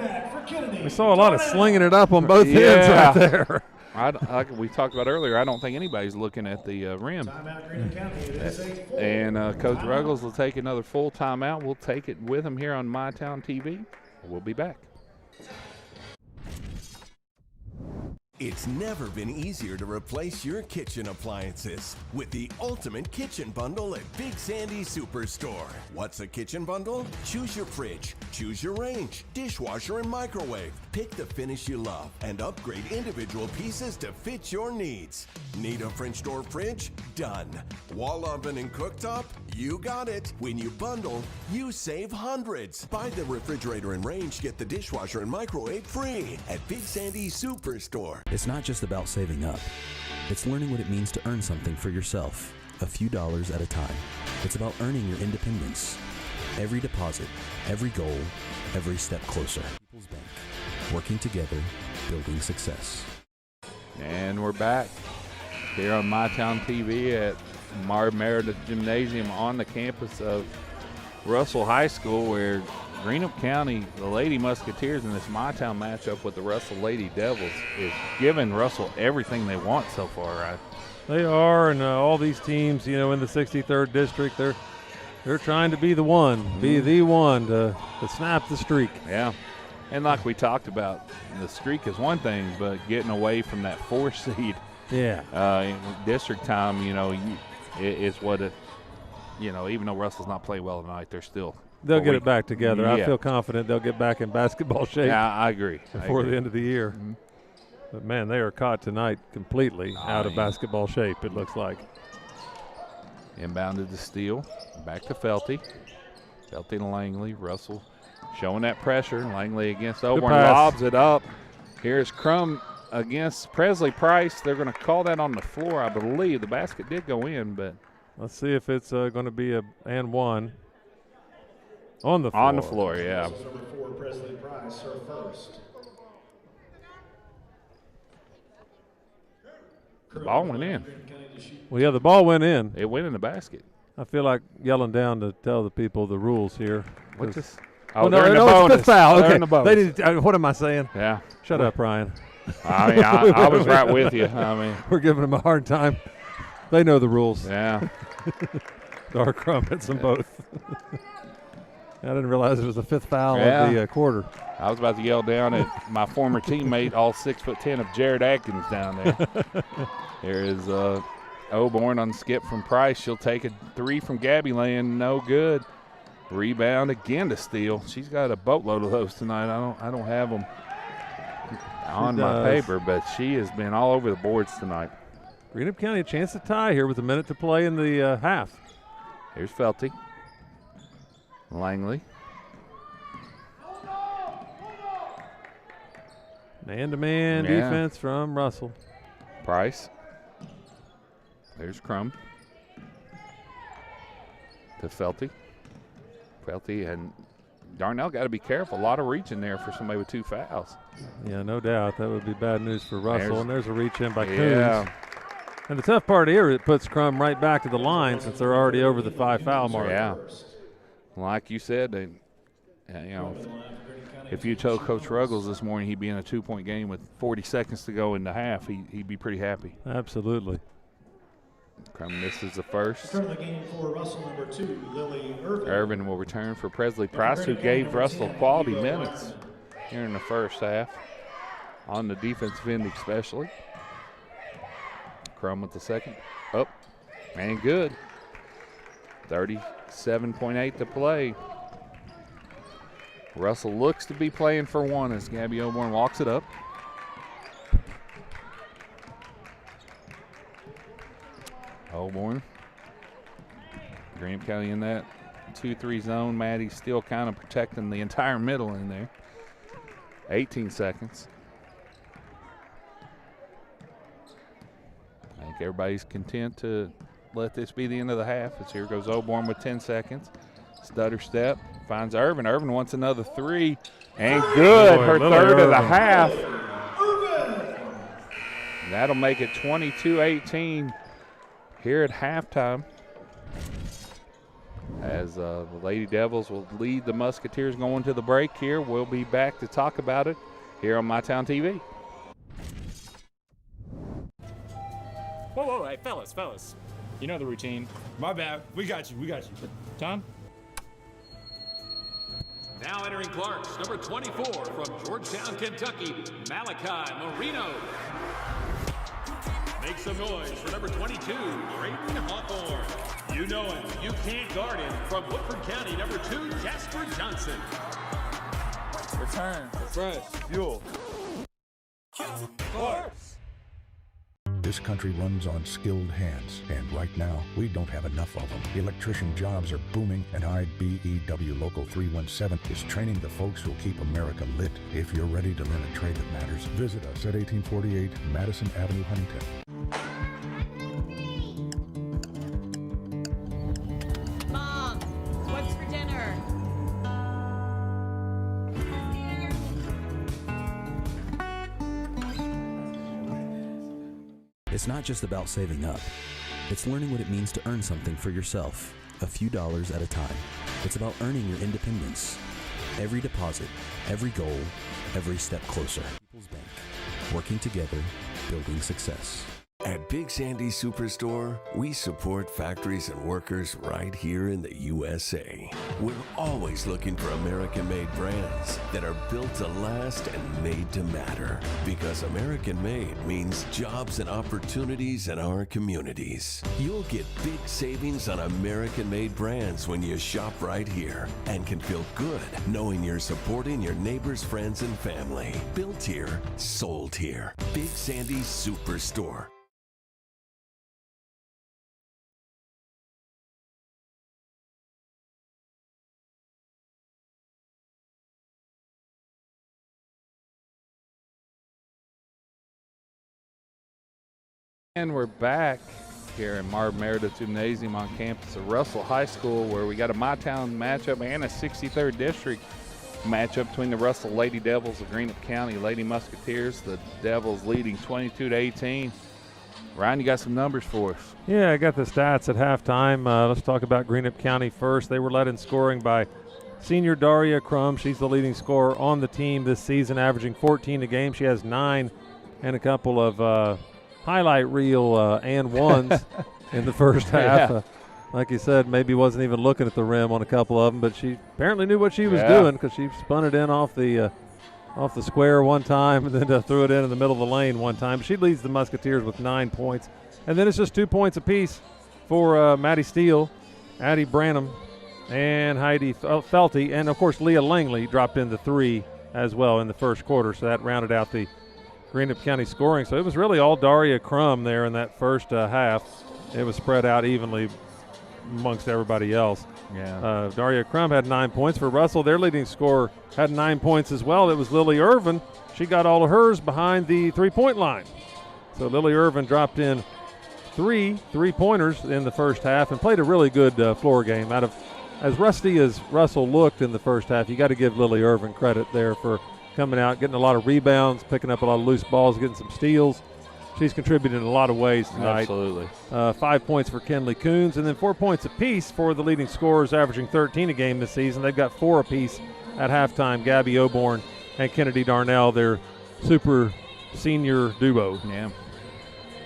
We saw a lot of slinging it up on both ends right there. Like we talked about earlier, I don't think anybody's looking at the rim. And Coach Ruggles will take another full timeout. We'll take it with him here on MyTown TV. We'll be back. It's never been easier to replace your kitchen appliances with the ultimate kitchen bundle at Big Sandy Superstore. What's a kitchen bundle? Choose your fridge, choose your range, dishwasher, and microwave. Pick the finish you love and upgrade individual pieces to fit your needs. Need a French door fridge? Done. Wall oven and cooktop? You got it. When you bundle, you save hundreds. Buy the refrigerator and range, get the dishwasher and microwave free at Big Sandy Superstore. It's not just about saving up. It's learning what it means to earn something for yourself, a few dollars at a time. It's about earning your independence. Every deposit, every goal, every step closer. People's Bank. Working together, building success. And we're back here on MyTown TV at Mar Meredith Gymnasium on the campus of Russell High School, where Greenup County, the Lady Musketeers, in this MyTown matchup with the Russell Lady Devils is giving Russell everything they want so far, right? They are, and all these teams, in the 63rd district, they're trying to be the one, be the one to snap the streak. Yeah, and like we talked about, the streak is one thing, but getting away from that 4 seed, in district time, it's what it. Even though Russell's not playing well tonight, they're still. They'll get it back together. I feel confident they'll get back in basketball shape. Yeah, I agree. Before the end of the year. Mm-hmm. But, man, they are caught tonight completely out of basketball shape, it looks like. Inbounded to Steele. Back to Felty. Felty to Langley. Russell showing that pressure. Langley against Oborn. Lobs it up. Here's Crum against Presley Price. They're going to call that on the floor, I believe. The basket did go in, but let's see if it's going to be a and one on the floor. On the floor, yeah. Number 4, Presley Price, her first. The ball went in. Well, yeah, the ball went in. It went in the basket. I feel like yelling down to tell the people the rules here. What's this? Oh, they're in the no, bonus. it's fifth foul. They're Okay. in the bonus. They didn't, what am I saying? Yeah. Shut up, Ryan. I mean, I was right with you. I mean, we're giving them a hard time. They know the rules. Yeah. Dar Crum hits them both. I didn't realize it was the fifth foul Yeah. of the quarter. I was about to yell down at my former teammate, all 6'10" of Jared Atkins down there. Here is Oborn on the skip from Price. She'll take a three from Gabby Land, no good. Rebound again to steal. She's got a boatload of those tonight. I don't have them on my paper, but she has been all over the boards tonight. Greenup County a chance to tie here with a minute to play in the half. Here's Felty. Langley. Man-to-man defense from Russell. Price. There's Crum. To Felty. Felty and Darnell got to be careful. A lot of reach in there for somebody with 2 fouls. Yeah, no doubt. That would be bad news for Russell. And there's a reach in by Coons. Yeah. And the tough part here, it puts Crum right back to the line since they're already over the 5 foul mark. Yeah. Like you said, if you told Coach Ruggles this morning he'd be in a 2-point game with 40 seconds to go in the half, he'd be pretty happy. Absolutely. Crum misses the first. Return the game for Russell, number 2, Lily Irvin. Irvin will return for Presley Price, who gave Russell quality minutes here in the first half, on the defensive end especially. Crum with the second. Up and good. 37.8 to play. Russell looks to be playing for one as Gabby Oborn walks it up. Oborn. Greenup County in that 2-3 zone. Maddie's still kind of protecting the entire middle in there. 18 seconds. I think everybody's content to let this be the end of the half. As here goes Oborn with 10 seconds. Stutter step, finds Irvin. Irvin wants another 3, and good. Her third of the half. And that'll make it 22-18 here at halftime. As the Lady Devils will lead the Musketeers going to the break here. We'll be back to talk about it here on MyTown TV. Whoa, hey, fellas. You know the routine. My bad. We got you. Tom? Now entering Clarks, number 24 from Georgetown, Kentucky, Malachi Marino. Make some noise for number 22, Drayton Hawthorne. You know him, you can't guard him. From Woodford County, number 2, Jasper Johnson. Return, refresh, fuel. Clarks. This country runs on skilled hands, and right now, we don't have enough of them. Electrician jobs are booming, and IBEW Local 317 is training the folks who'll keep America lit. If you're ready to learn a trade that matters, visit us at 1848 Madison Avenue, Huntington. Mom, what's for dinner? It's not just about saving up. It's learning what it means to earn something for yourself, a few dollars at a time. It's about earning your independence. Every deposit, every goal, every step closer. People's Bank. Working together, building success. At Big Sandy Superstore, we support factories and workers right here in the USA. We're always looking for American-made brands that are built to last and made to matter. Because American-made means jobs and opportunities in our communities. You'll get big savings on American-made brands when you shop right here, and can feel good knowing you're supporting your neighbors, friends, and family. Built here, sold here. Big Sandy Superstore. And we're back here at Marvin Meredith Gymnasium on campus of Russell High School, where we got a My Town matchup and a 63rd District matchup between the Russell Lady Devils of Greenup County Lady Musketeers. The Devils leading 22-18. Ryan, you got some numbers for us? Yeah, I got the stats at halftime. Let's talk about Greenup County first. They were led in scoring by senior Daria Crum. She's the leading scorer on the team this season, averaging 14 a game. She has 9 and a couple of highlight reel and ones in the first half. Yeah. Like you said, maybe wasn't even looking at the rim on a couple of them, but she apparently knew what she was doing because she spun it in off the square one time and then threw it in the middle of the lane one time. She leads the Musketeers with 9 points. And then it's just 2 points apiece for Maddie Steele, Addie Branham, and Heidi Felty. And, of course, Leah Langley dropped in the 3 as well in the first quarter, so that rounded out the Greenup County scoring. So it was really all Daria Crum there in that first half. It was spread out evenly amongst everybody else. Yeah. Daria Crum had 9 points for Russell. Their leading scorer had 9 points as well. It was Lily Irvin. She got all of hers behind the three-point line. So Lily Irvin dropped in 3 3-pointers in the first half and played a really good floor game. Out of as rusty as Russell looked in the first half, you got to give Lily Irvin credit there for coming out, getting a lot of rebounds, picking up a lot of loose balls, getting some steals. She's contributed in a lot of ways tonight. Absolutely. 5 points for Kenley Coons, and then 4 points apiece for the leading scorers, averaging 13 a game this season. They've got 4 apiece at halftime, Gabby Oborn and Kennedy Darnell, their super senior duo. Yeah.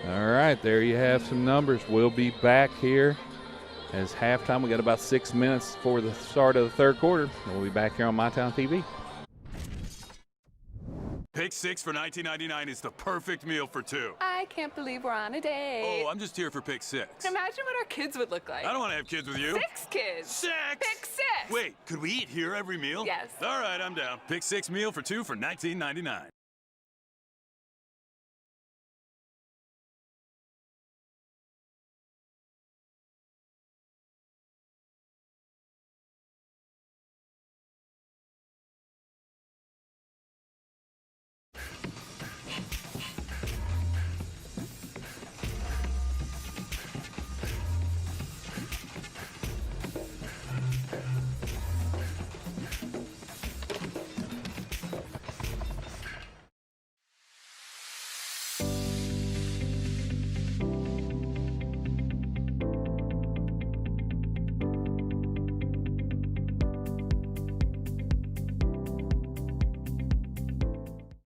All right, there you have some numbers. We'll be back here as halftime. We got about 6 minutes for the start of the third quarter. We'll be back here on My Town TV. Pick 6 for $19.99 is the perfect meal for 2. I can't believe we're on a date. Oh, I'm just here for pick 6. Imagine what our kids would look like. I don't want to have kids with you. 6 kids. 6? Pick 6. Wait, could we eat here every meal? Yes. All right, I'm down. Pick 6 meal for 2 for $19.99.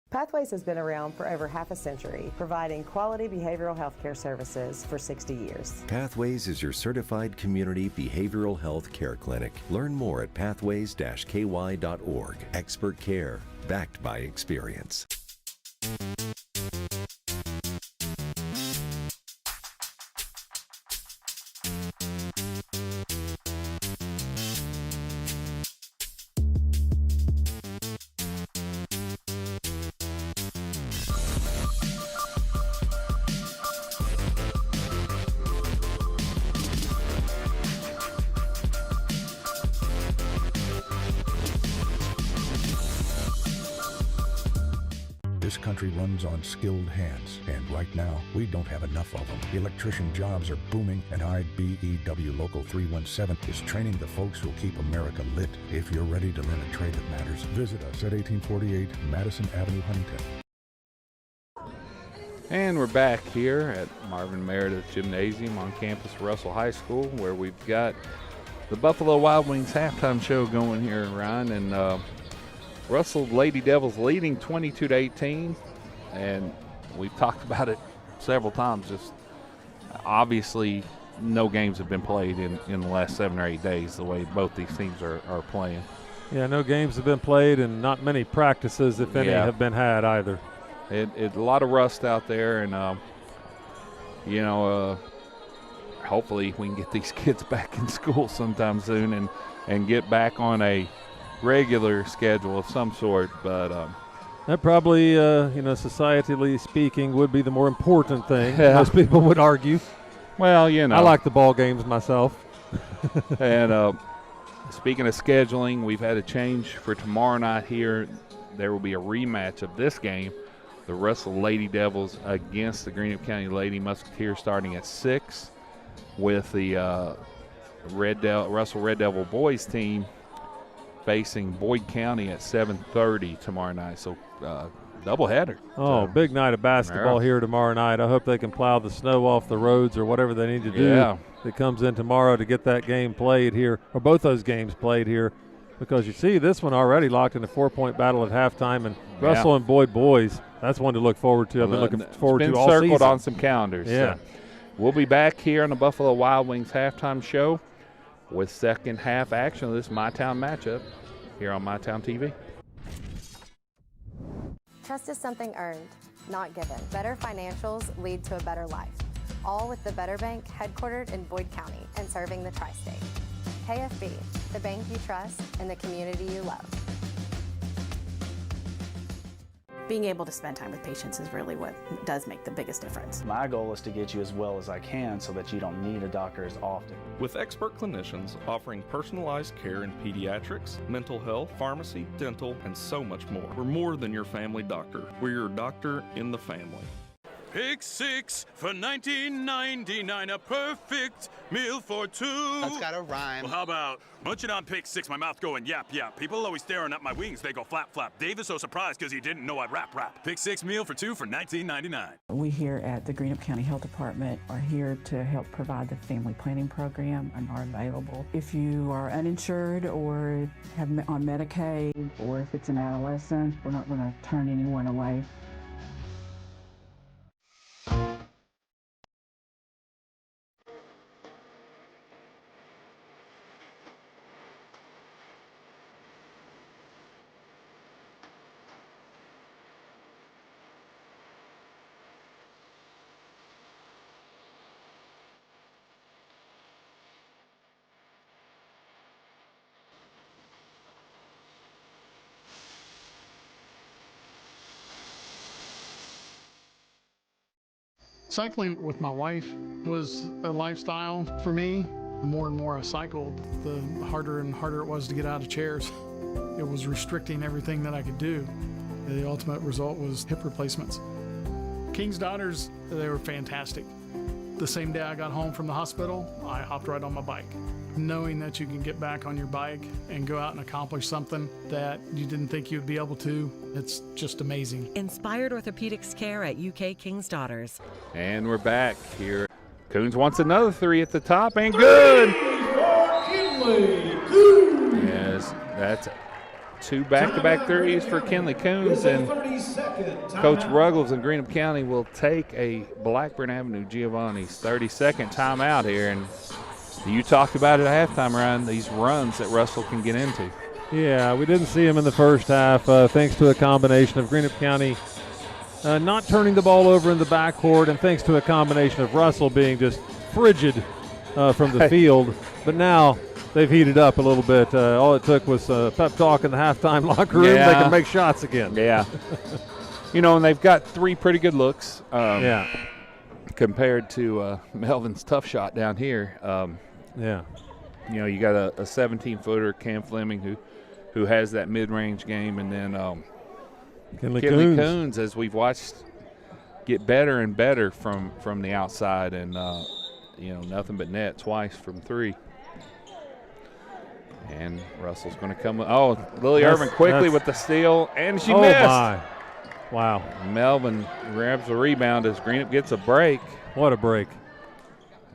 Pathways has been around for over half a century, providing quality behavioral health care services for 60 years. Pathways is your certified community behavioral health care clinic. Learn more at pathways-ky.org. Expert care, backed by experience. This country runs on skilled hands, and right now, we don't have enough of them. Electrician jobs are booming, and IBEW Local 317 is training the folks who'll keep America lit. If you're ready to learn a trade that matters, visit us at 1848 Madison Avenue, Huntington. And we're back here at Marvin Meredith Gymnasium on campus of Russell High School, where we've got the Buffalo Wild Wings halftime show going here, Ryan, and Russell Lady Devils leading 22-18, and we've talked about it several times. Just obviously no games have been played in the last 7 or 8 days, the way both these teams are playing. Yeah, no games have been played, and not many practices, if any, have been had either. It a lot of rust out there, and hopefully we can get these kids back in school sometime soon and get back on a regular schedule of some sort. But that probably, societally speaking, would be the more important thing. Most people would argue. Well, I like the ball games myself. And speaking of scheduling, we've had a change for tomorrow night here. There will be a rematch of this game the Russell Lady Devils against the Greenup County Lady Musketeers starting at 6, with the Russell Red Devil boys team facing Boyd County at 7:30 tomorrow night. So doubleheader. Oh, big night of basketball here tomorrow night. I hope they can plow the snow off the roads or whatever they need to do. Yeah. That comes in tomorrow to get that game played here, or both those games played here, because you see this one already locked in a 4-point battle at halftime, and Russell and Boyd boys, that's one to look forward to. I've been looking forward to all season. It's been circled on some calendars. Yeah. So we'll be back here on the Buffalo Wild Wings halftime show with second half action of this MyTown matchup here on MyTown TV. Trust is something earned, not given. Better financials lead to a better life. All with the Better Bank, headquartered in Boyd County and serving the tri-state. KFB, the bank you trust and the community you love. Being able to spend time with patients is really what does make the biggest difference. My goal is to get you as well as I can so that you don't need a doctor as often. With expert clinicians offering personalized care in pediatrics, mental health, pharmacy, dental, and so much more. We're more than your family doctor. We're your doctor in the family. Pick 6 for $19.99, a perfect meal for 2. That's gotta rhyme. Well, how about munching on Pick 6, my mouth going yap, yap. People always staring at my wings, they go flap, flap. Dave is so surprised because he didn't know I'd rap, rap. Pick 6 meal for 2 for $19.99. We here at the Greenup County Health Department are here to help provide the family planning program and are available. If you are uninsured or have on Medicaid, or if it's an adolescent, we're not gonna turn anyone away. Cycling with my wife was a lifestyle for me. The more and more I cycled, the harder and harder it was to get out of chairs. It was restricting everything that I could do. The ultimate result was hip replacements. King's Daughters, they were fantastic. The same day I got home from the hospital, I hopped right on my bike. Knowing that you can get back on your bike and go out and accomplish something that you didn't think you'd be able to, it's just amazing. Inspired orthopedics care at UK King's Daughters. And we're back here. Coons wants another 3 at the top, and good! Yes, that's 2 back-to-back threes for Kinley Coons, and Coach Ruggles in Greenup County will take a Blackburn Avenue Giovanni's 32nd timeout here. And you talked about it at halftime, Ryan, these runs that Russell can get into. Yeah, we didn't see him in the first half thanks to a combination of Greenup County not turning the ball over in the backcourt, and thanks to a combination of Russell being just frigid from the field. But now they've heated up a little bit. All it took was pep talk in the halftime locker room. Yeah. They can make shots again. Yeah. And they've got 3 pretty good looks. Compared to Melvin's tough shot down here. You got a 17-footer, Cam Fleming, who has that mid-range game, and then Kinley Coons, as we've watched, get better and better from the outside, and nothing but net twice from 3. And Russell's going to come. Oh, Lily Irvin quickly with the steal, and she missed. My. Wow. Melvin grabs the rebound as Greenup gets a break. What a break.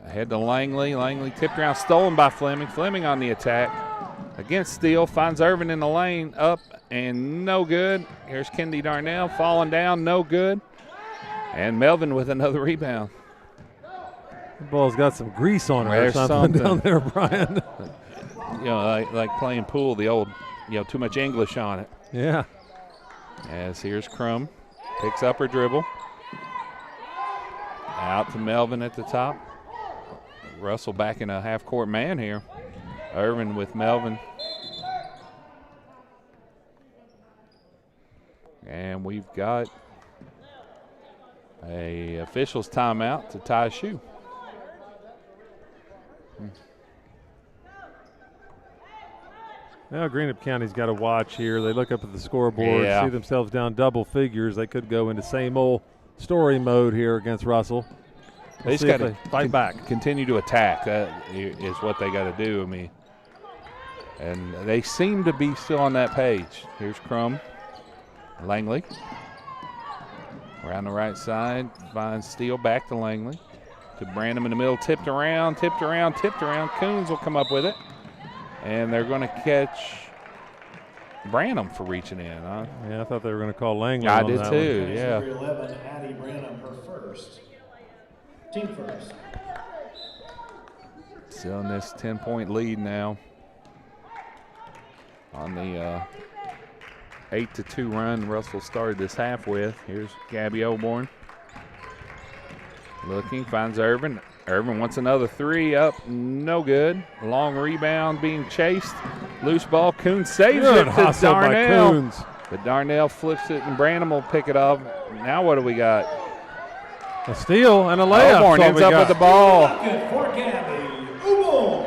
Ahead to Langley. Langley tipped around, stolen by Fleming. Fleming on the attack. Against Steele, finds Irvin in the lane, up and no good. Here's Kendi Darnell falling down, no good. And Melvin with another rebound. The ball's got some grease on it or something down there, Brian. Like playing pool, the old, too much English on it. Yeah. As here's Crum, picks up her dribble. Out to Melvin at the top. Russell back in a half-court man here. Irvin with Melvin. And we've got a official's timeout to tie a shoe. Well, Greenup County's got to watch here. They look up at the scoreboard, see themselves down double figures. They could go into same old story mode here against Russell. They just got to fight back. Continue to attack. That is what they got to do. I mean, and they seem to be still on that page. Here's Crum. Langley. Around the right side. Finds Steele. Back to Langley. To Branham in the middle. Tipped around. Coons will come up with it. And they're going to catch Branham for reaching in. Huh? Yeah, I thought they were going to call Langley. I did too, one. yeah. Number 11, Addie Branham, her first. Team first. Still in this 10-point lead now on the 8-2 run Russell started this half with. Here's Gabby Oborn. Looking, finds Irvin. Irvin wants another three up, no good. Long rebound being chased. Loose ball, Coons saves it to Darnell. But Darnell flips it and Branham will pick it up. Now what do we got? A steal and a layup. Oborn ends up with the ball. For Gabby Oborn.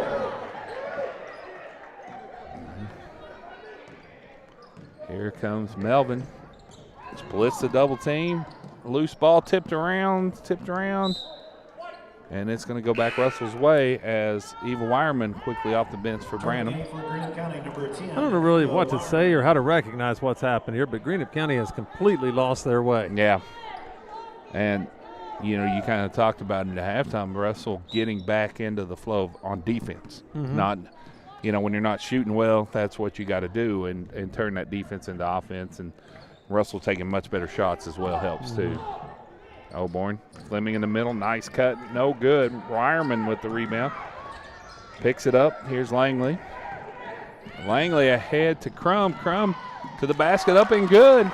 Here comes Melvin. Splits the double team. Loose ball tipped around. And it's going to go back Russell's way as Eva Wireman quickly off the bench for Branham. I don't know really what to say or how to recognize what's happened here, but Greenup County has completely lost their way. Yeah. And, you know, you kind of talked about it at halftime, Russell getting back into the flow on defense. Not, you know, when you're not shooting well, that's what you got to do and turn that defense into offense. And Russell taking much better shots as well helps too. Oborn, Fleming in the middle, nice cut, no good. Wireman with the rebound. Picks it up, here's Langley. Langley ahead to Crum. Crum to the basket, up and good.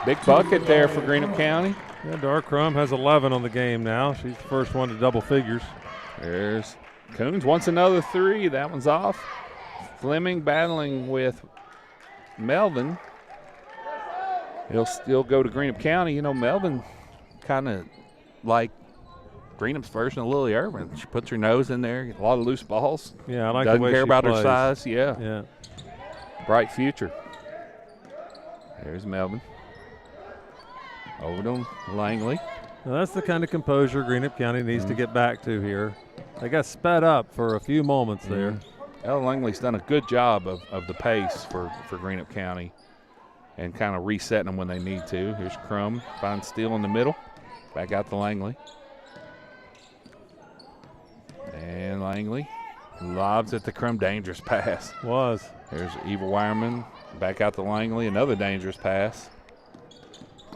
Big bucket there for Greenup County. Yeah, Dar Crum has 11 on the game now. She's the first one to double figures. There's Coons wants another three, that one's off. Fleming battling with Melvin. He'll still go to Greenup County. You know, Melvin kind of like Greenup's version of Lily Irvin. She puts her nose in there, a lot of loose balls. Yeah, I like Doesn't the way care she about plays. her size. Yeah. Yeah. Bright future. There's Melvin. Over to Langley. Now that's the kind of composure Greenup County needs to get back to here. They got sped up for a few moments there. Ella Langley's done a good job of the pace for Greenup County and kind of resetting them when they need to. Here's Crum, finds Steele in the middle. Back out to Langley. And Langley lobs at the Crum, dangerous pass. Was. There's Eva Wireman, back out to Langley, another dangerous pass.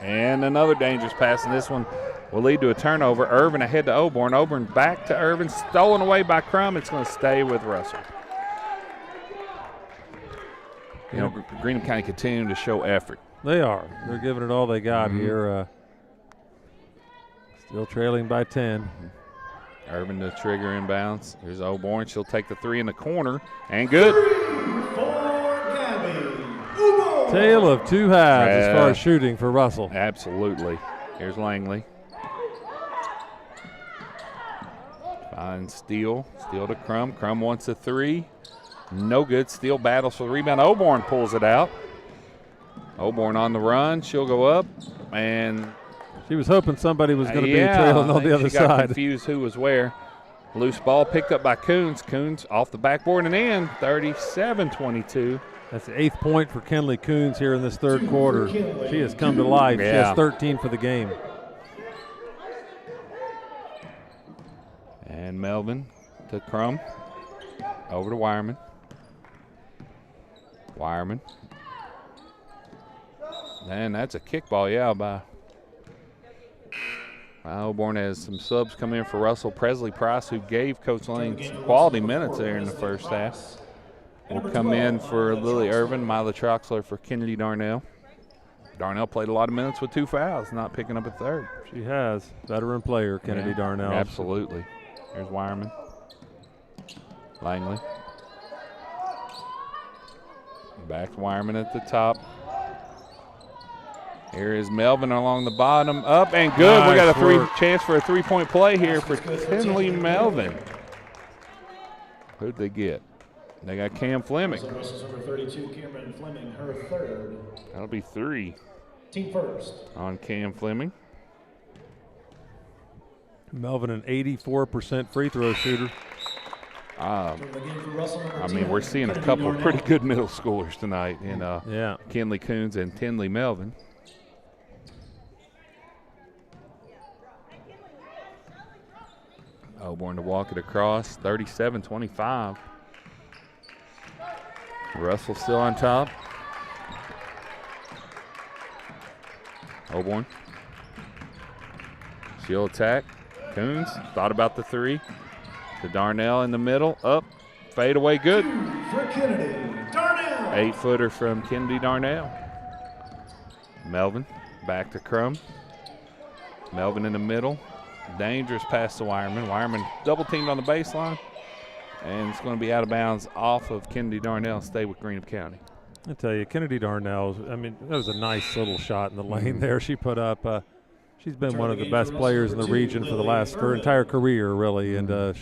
And another dangerous pass, and this one will lead to a turnover. Irvin ahead to Oborn. Oborn back to Irvin, stolen away by Crum. It's going to stay with Russell. You know, Greenup County continuing to show effort. They are. They're giving it all they got here. Still trailing by 10. Irvin to trigger inbounds. Here's Oborn. She'll take the three in the corner. And good. Tale of two halves as far as shooting for Russell. Absolutely. Here's Langley. Finds Steele. Steele to Crum. Crum wants a three. No good. Steele battles for the rebound. Oborn pulls it out. Oborn on the run. She'll go up. And she was hoping somebody was going to be trailing on the other she got side. Confused who was where. Loose ball picked up by Coons. Coons off the backboard and in. 37-22. That's the 8th point for Kenley Coons here in this third quarter. She has come to life. Yeah. She has 13 for the game. And Melvin to Crum. Over to Wireman. Wireman. And that's a kickball, yeah, by Oborn has some subs come in for Russell. Presley Price, who gave Coach Lane some quality minutes there in the first half, will come in for Lily Irvin. Mila Troxler for Kennedy Darnell. Darnell played a lot of minutes with 2 fouls, not picking up a third. She has. Veteran player, Kennedy Darnell. Absolutely. There's Wireman. Langley. Back to Wireman at the top. Here is Melvin along the bottom. Up and good. Nice we got work. chance for a three-point play here for Kenley Melvin. Who'd they get? They got Cam Fleming. Also rushes number 32, Cameron Fleming, her third. That'll be 3. Team first. On Cam Fleming. Melvin, an 84% free throw shooter. I mean, we're seeing a couple of pretty good middle schoolers tonight in Kinley Coons and Tinley Melvin. Auburn to walk it across, 37-25. Russell still on top. Auburn. She'll attack. Coons thought about the 3. To Darnell in the middle. Up. Fade away good. For Kennedy Darnell. 8-footer from Kennedy Darnell. Melvin back to Crum. Melvin in the middle. Dangerous pass to Wireman. Wireman double teamed on the baseline. And it's going to be out of bounds off of Kennedy Darnell. Stay with Greenup County. I tell you, Kennedy Darnell, I mean, that was a nice little shot in the lane there she put up. She's been one of the best players in the region for her entire career, really, and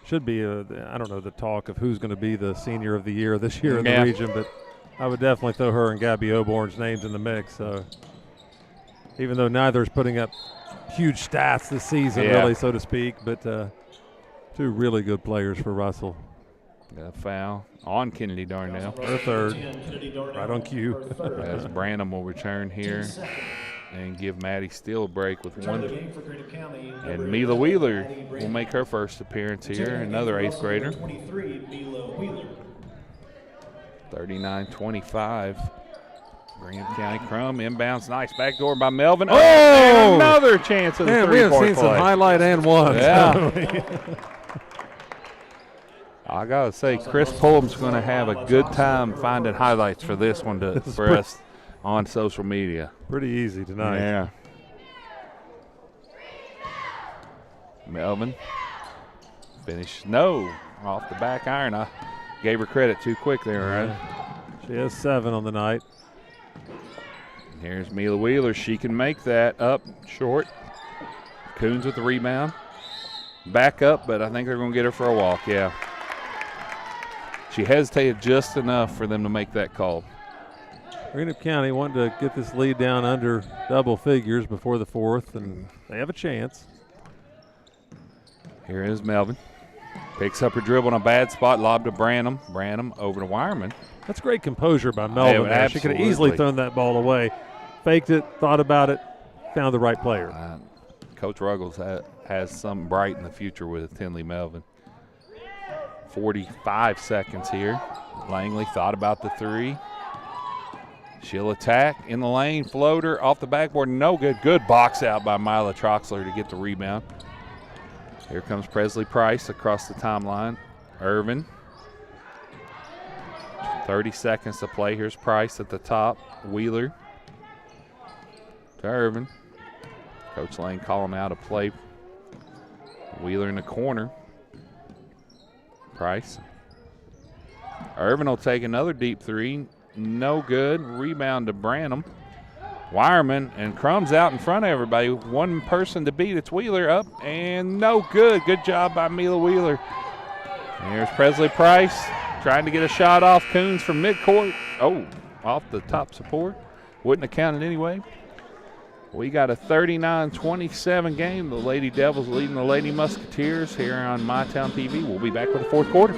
should be, I don't know, the talk of who's going to be the senior of the year this year in the region, but I would definitely throw her and Gabby Oborn's names in the mix. Even though neither is putting up huge stats this season, really, so to speak, but 2 really good players for Russell. Got a foul on Kennedy Darnell. Her third, right on cue. As Branham will return here and give Maddie Steele a break with 1. And Mila Wheeler will make her first appearance here, another 8th grader. 39-25. Greenup County. Crum inbounds, nice backdoor by Melvin. Oh! And another chance of the 3-point play. We have seen some highlight and one. Yeah. I gotta say, Chris Pullum's going to have a good time finding highlights for this one for us on social media. Pretty easy tonight. Yeah. Melvin finish. No, off the back iron. I gave her credit too quick there, right? She has 7 on the night. And here's Mila Wheeler. She can make that up short. Coons with the rebound. Back up, but I think they're going to get her for a walk, yeah. She hesitated just enough for them to make that call. Greenup County wanted to get this lead down under double figures before the 4th, and they have a chance. Here is Melvin. Picks up her dribble in a bad spot, lob to Branham. Branham over to Wireman. That's great composure by Melvin. Yeah, she could have easily thrown that ball away. Faked it, thought about it, found the right player. Coach Ruggles has something bright in the future with Tinley Melvin. 45 seconds here. Langley thought about the 3. She'll attack in the lane, floater off the backboard, no good. Good box out by Mila Troxler to get the rebound. Here comes Presley Price across the timeline. Irvin. 30 seconds to play. Here's Price at the top. Wheeler to Irvin. Coach Lane calling out a play. Wheeler in the corner. Price. Irvin will take another deep 3. No good. Rebound to Branham. Wireman and Crumb's out in front of everybody. One person to beat. It's Wheeler up and no good. Good job by Mila Wheeler. And here's Presley Price trying to get a shot off Coons from midcourt. Oh, off the top support. Wouldn't have counted anyway. We got a 39-27 game. The Lady Devils leading the Lady Musketeers here on MyTown TV. We'll be back with the 4th quarter.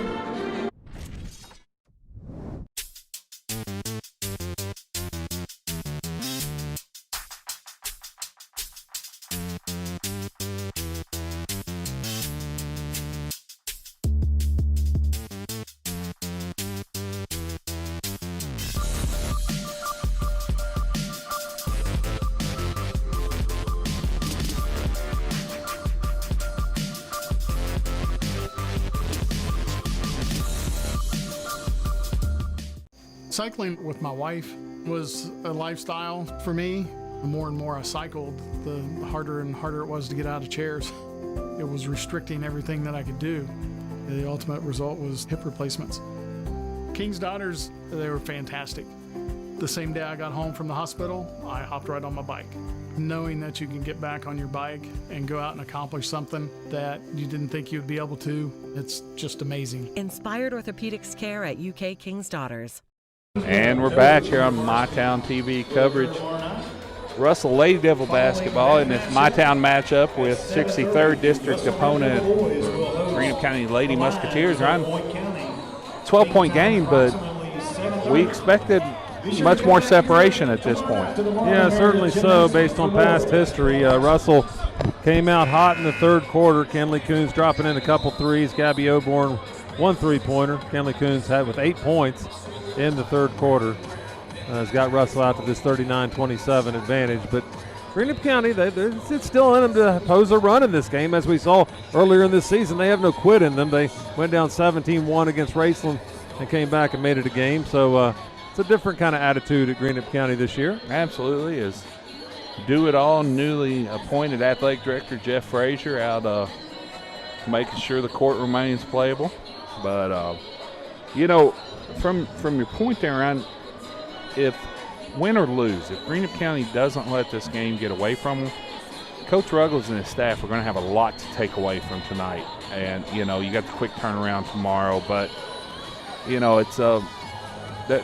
Cycling with my wife was a lifestyle for me. The more and more I cycled, the harder and harder it was to get out of chairs. It was restricting everything that I could do. The ultimate result was hip replacements. King's Daughters, they were fantastic. The same day I got home from the hospital, I hopped right on my bike. Knowing that you can get back on your bike and go out and accomplish something that you didn't think you'd be able to, it's just amazing. Inspired Orthopedics Care at UK King's Daughters. And we're back here on MyTown TV coverage. Russell Lady Devil basketball in this MyTown matchup with 63rd District opponent Greenup County Lady Musketeers. Around 12-point game, but we expected much more separation at this point. Yeah, certainly so, based on past history. Russell came out hot in the third quarter. Kenley Coons dropping in a couple threes. Gabby Oborn, 1 3-pointer. Kenley Coons had with 8 points in the third quarter. Has got Russell out to this 39-27 advantage. But Greenup County, it's still in them to pose a run in this game. As we saw earlier in this season, they have no quit in them. They went down 17-1 against Raceland and came back and made it a game. So it's a different kind of attitude at Greenup County this year. Absolutely is. Do it all, newly appointed athletic director Jeff Frazier out making sure the court remains playable. But, from your point there, Ryan, if win or lose, if Greenup County doesn't let this game get away from them, Coach Ruggles and his staff are going to have a lot to take away from tonight. And, you got the quick turnaround tomorrow, but, it's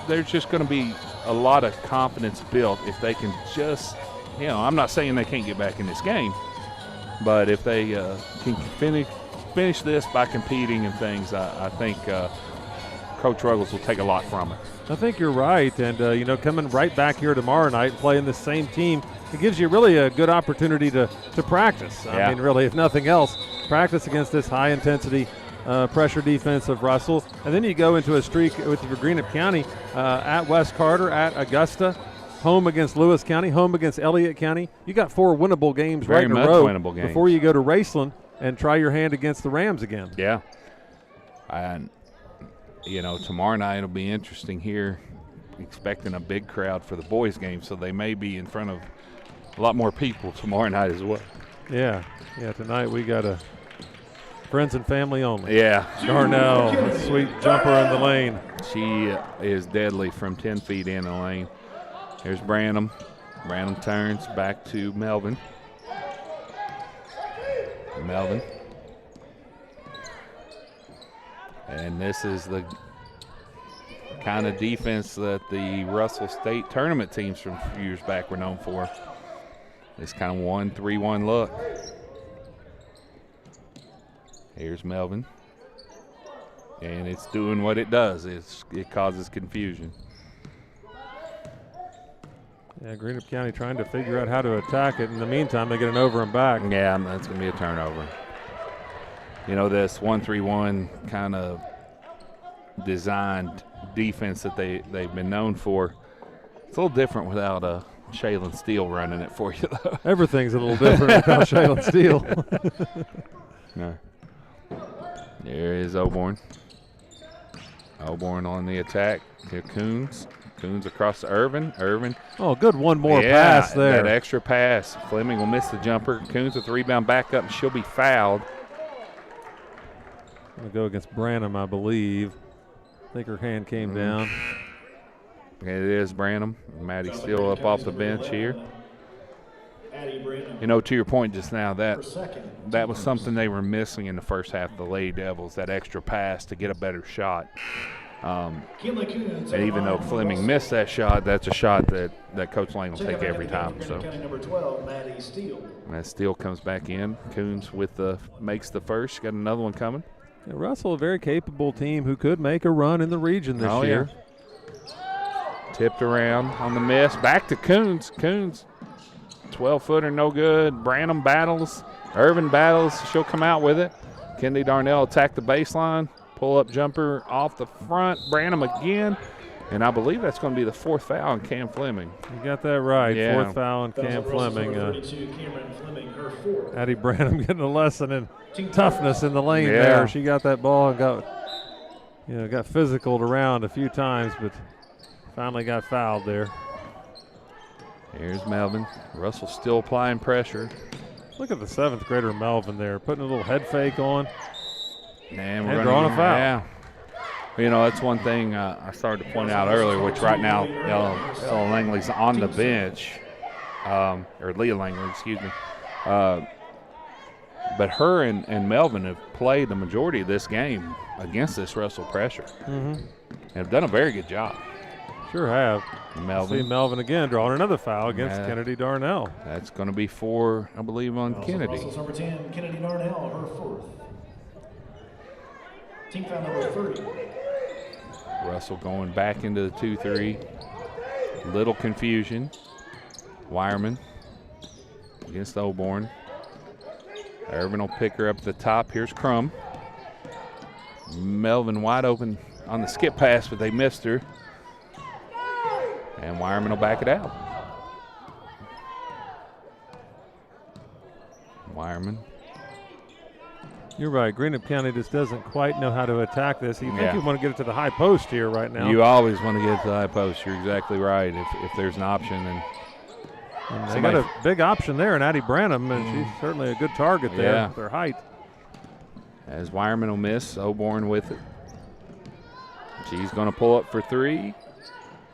there's just going to be a lot of confidence built if they can just, I'm not saying they can't get back in this game, but if they can finish this by competing and things, I think Coach Ruggles will take a lot from it. I think you're right, and coming right back here tomorrow night and playing the same team, it gives you really a good opportunity to practice. I mean, really, if nothing else, practice against this high-intensity pressure defense of Russell, and then you go into a streak with Greenup County at West Carter, at Augusta, home against Lewis County, home against Elliott County. You got 4 winnable games right in a row winnable games before you go to Raceland and try your hand against the Rams again. Yeah, and tomorrow night it'll be interesting here, expecting a big crowd for the boys' game, so they may be in front of a lot more people tomorrow night as well. Yeah, tonight we got a friends and family only. Yeah. Darnell, a sweet jumper in the lane. She is deadly from 10 feet in the lane. Here's Branham. Branham turns back to Melvin. And this is the kind of defense that the Russell State tournament teams from a few years back were known for. This kind of 1-3-1 look. Here's Melvin. And it's doing what it does. It causes confusion. Yeah, Greenup County trying to figure out how to attack it. In the meantime, they get an over and back. Yeah, that's going to be a turnover. This 1-3-1 kind of designed defense that they've been known for. It's a little different without Shaylin Steele running it for you, though. Everything's a little different without Shaylin Steele. No. There is Oborn. Oborn on the attack. Here Coons. Coons across to Irvin. Oh, good one more pass there. That extra pass. Fleming will miss the jumper. Coons with the rebound back up, and she'll be fouled. Going to go against Branham, I believe. I think her hand came down. It is Branham. Maddie Steele up off the bench here. To your point just now, that was something they were missing in the first half of the Lady Devils, that extra pass to get a better shot. And even though Fleming missed that shot, that's a shot that Coach Lane will take every time. So that Steele comes back in. Coons makes the first. Got another one coming. Yeah, Russell, a very capable team who could make a run in the region this year. Yeah. Tipped around on the miss. Back to Coons. Coons, 12-footer, no good. Branham battles. Irvin battles. She'll come out with it. Kendi Darnell attack the baseline. Pull-up jumper off the front. Branham again. And I believe that's going to be the 4th foul on Cam Fleming. You got that right. Yeah. 4th foul on Cam Fleming. Addie Branham getting a lesson in toughness in the lane there. She got that ball and got physicaled around a few times, but finally got fouled there. Here's Melvin. Russell still applying pressure. Look at the 7th grader Melvin there, putting a little head fake on. And we're drawing a foul. Yeah. You know, that's one thing I started to point out earlier, which right now Ella Langley's on the bench, or Leah Langley, excuse me. But her and Melvin have played the majority of this game against this Russell pressure. Mm-hmm. And have done a very good job. Sure have. Melvin. See Melvin again drawing another foul against Kennedy Darnell. That's going to be 4, I believe, on Kennedy. Russell's number 10, Kennedy Darnell, her 4th. Team foul number 30. Russell going back into the 2-3. Little confusion. Wireman against Oborn. Irvin will pick her up at the top. Here's Crum. Melvin wide open on the skip pass, but they missed her. And Wireman will back it out. Wireman. You're right. Greenup County just doesn't quite know how to attack this. You think you want to get it to the high post here right now. You always want to get it to the high post. You're exactly right. If there's an option. And they got a big option there in Addie Branham, and she's certainly a good target there with her height. As Wireman will miss, Oborn with it. She's going to pull up for 3.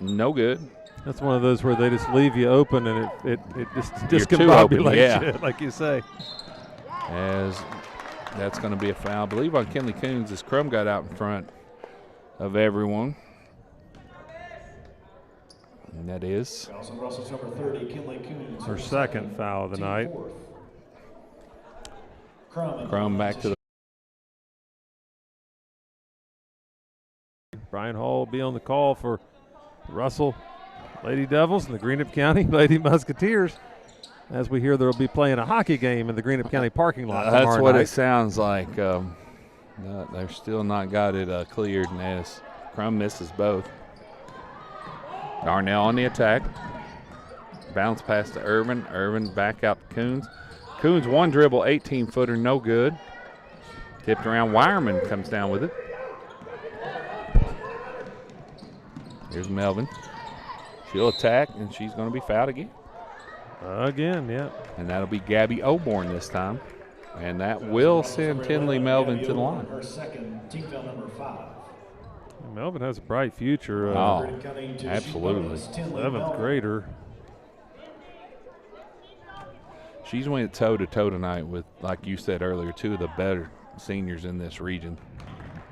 No good. That's one of those where they just leave you open and it just discombobulates you, like you say. As that's going to be a foul, I believe, on Kinley Coons as Crum got out in front of everyone. And that is Russell's number 30, Kinley Coons. Her second foul of the night. Crum back to the. Brian Hall will be on the call for Russell Lady Devils and the Greenup County Lady Musketeers. As we hear, they'll be playing a hockey game in the Greenup County parking lot That's what night. it sounds like. They're still not got it cleared, and as Crum misses both. Darnell on the attack. Bounce pass to Irvin. Irvin back out to Coons. Coons one dribble, 18-footer, no good. Tipped around. Wireman comes down with it. Here's Melvin. She'll attack, and she's going to be fouled again. Again, yeah. And that'll be Gabby Oborn this time. And that will send Tinley Melvin to the line. Her second, team foul number 5. Melvin has a bright future. Absolutely. 7th grader. She's went toe-to-toe tonight with, like you said earlier, 2 of the better seniors in this region.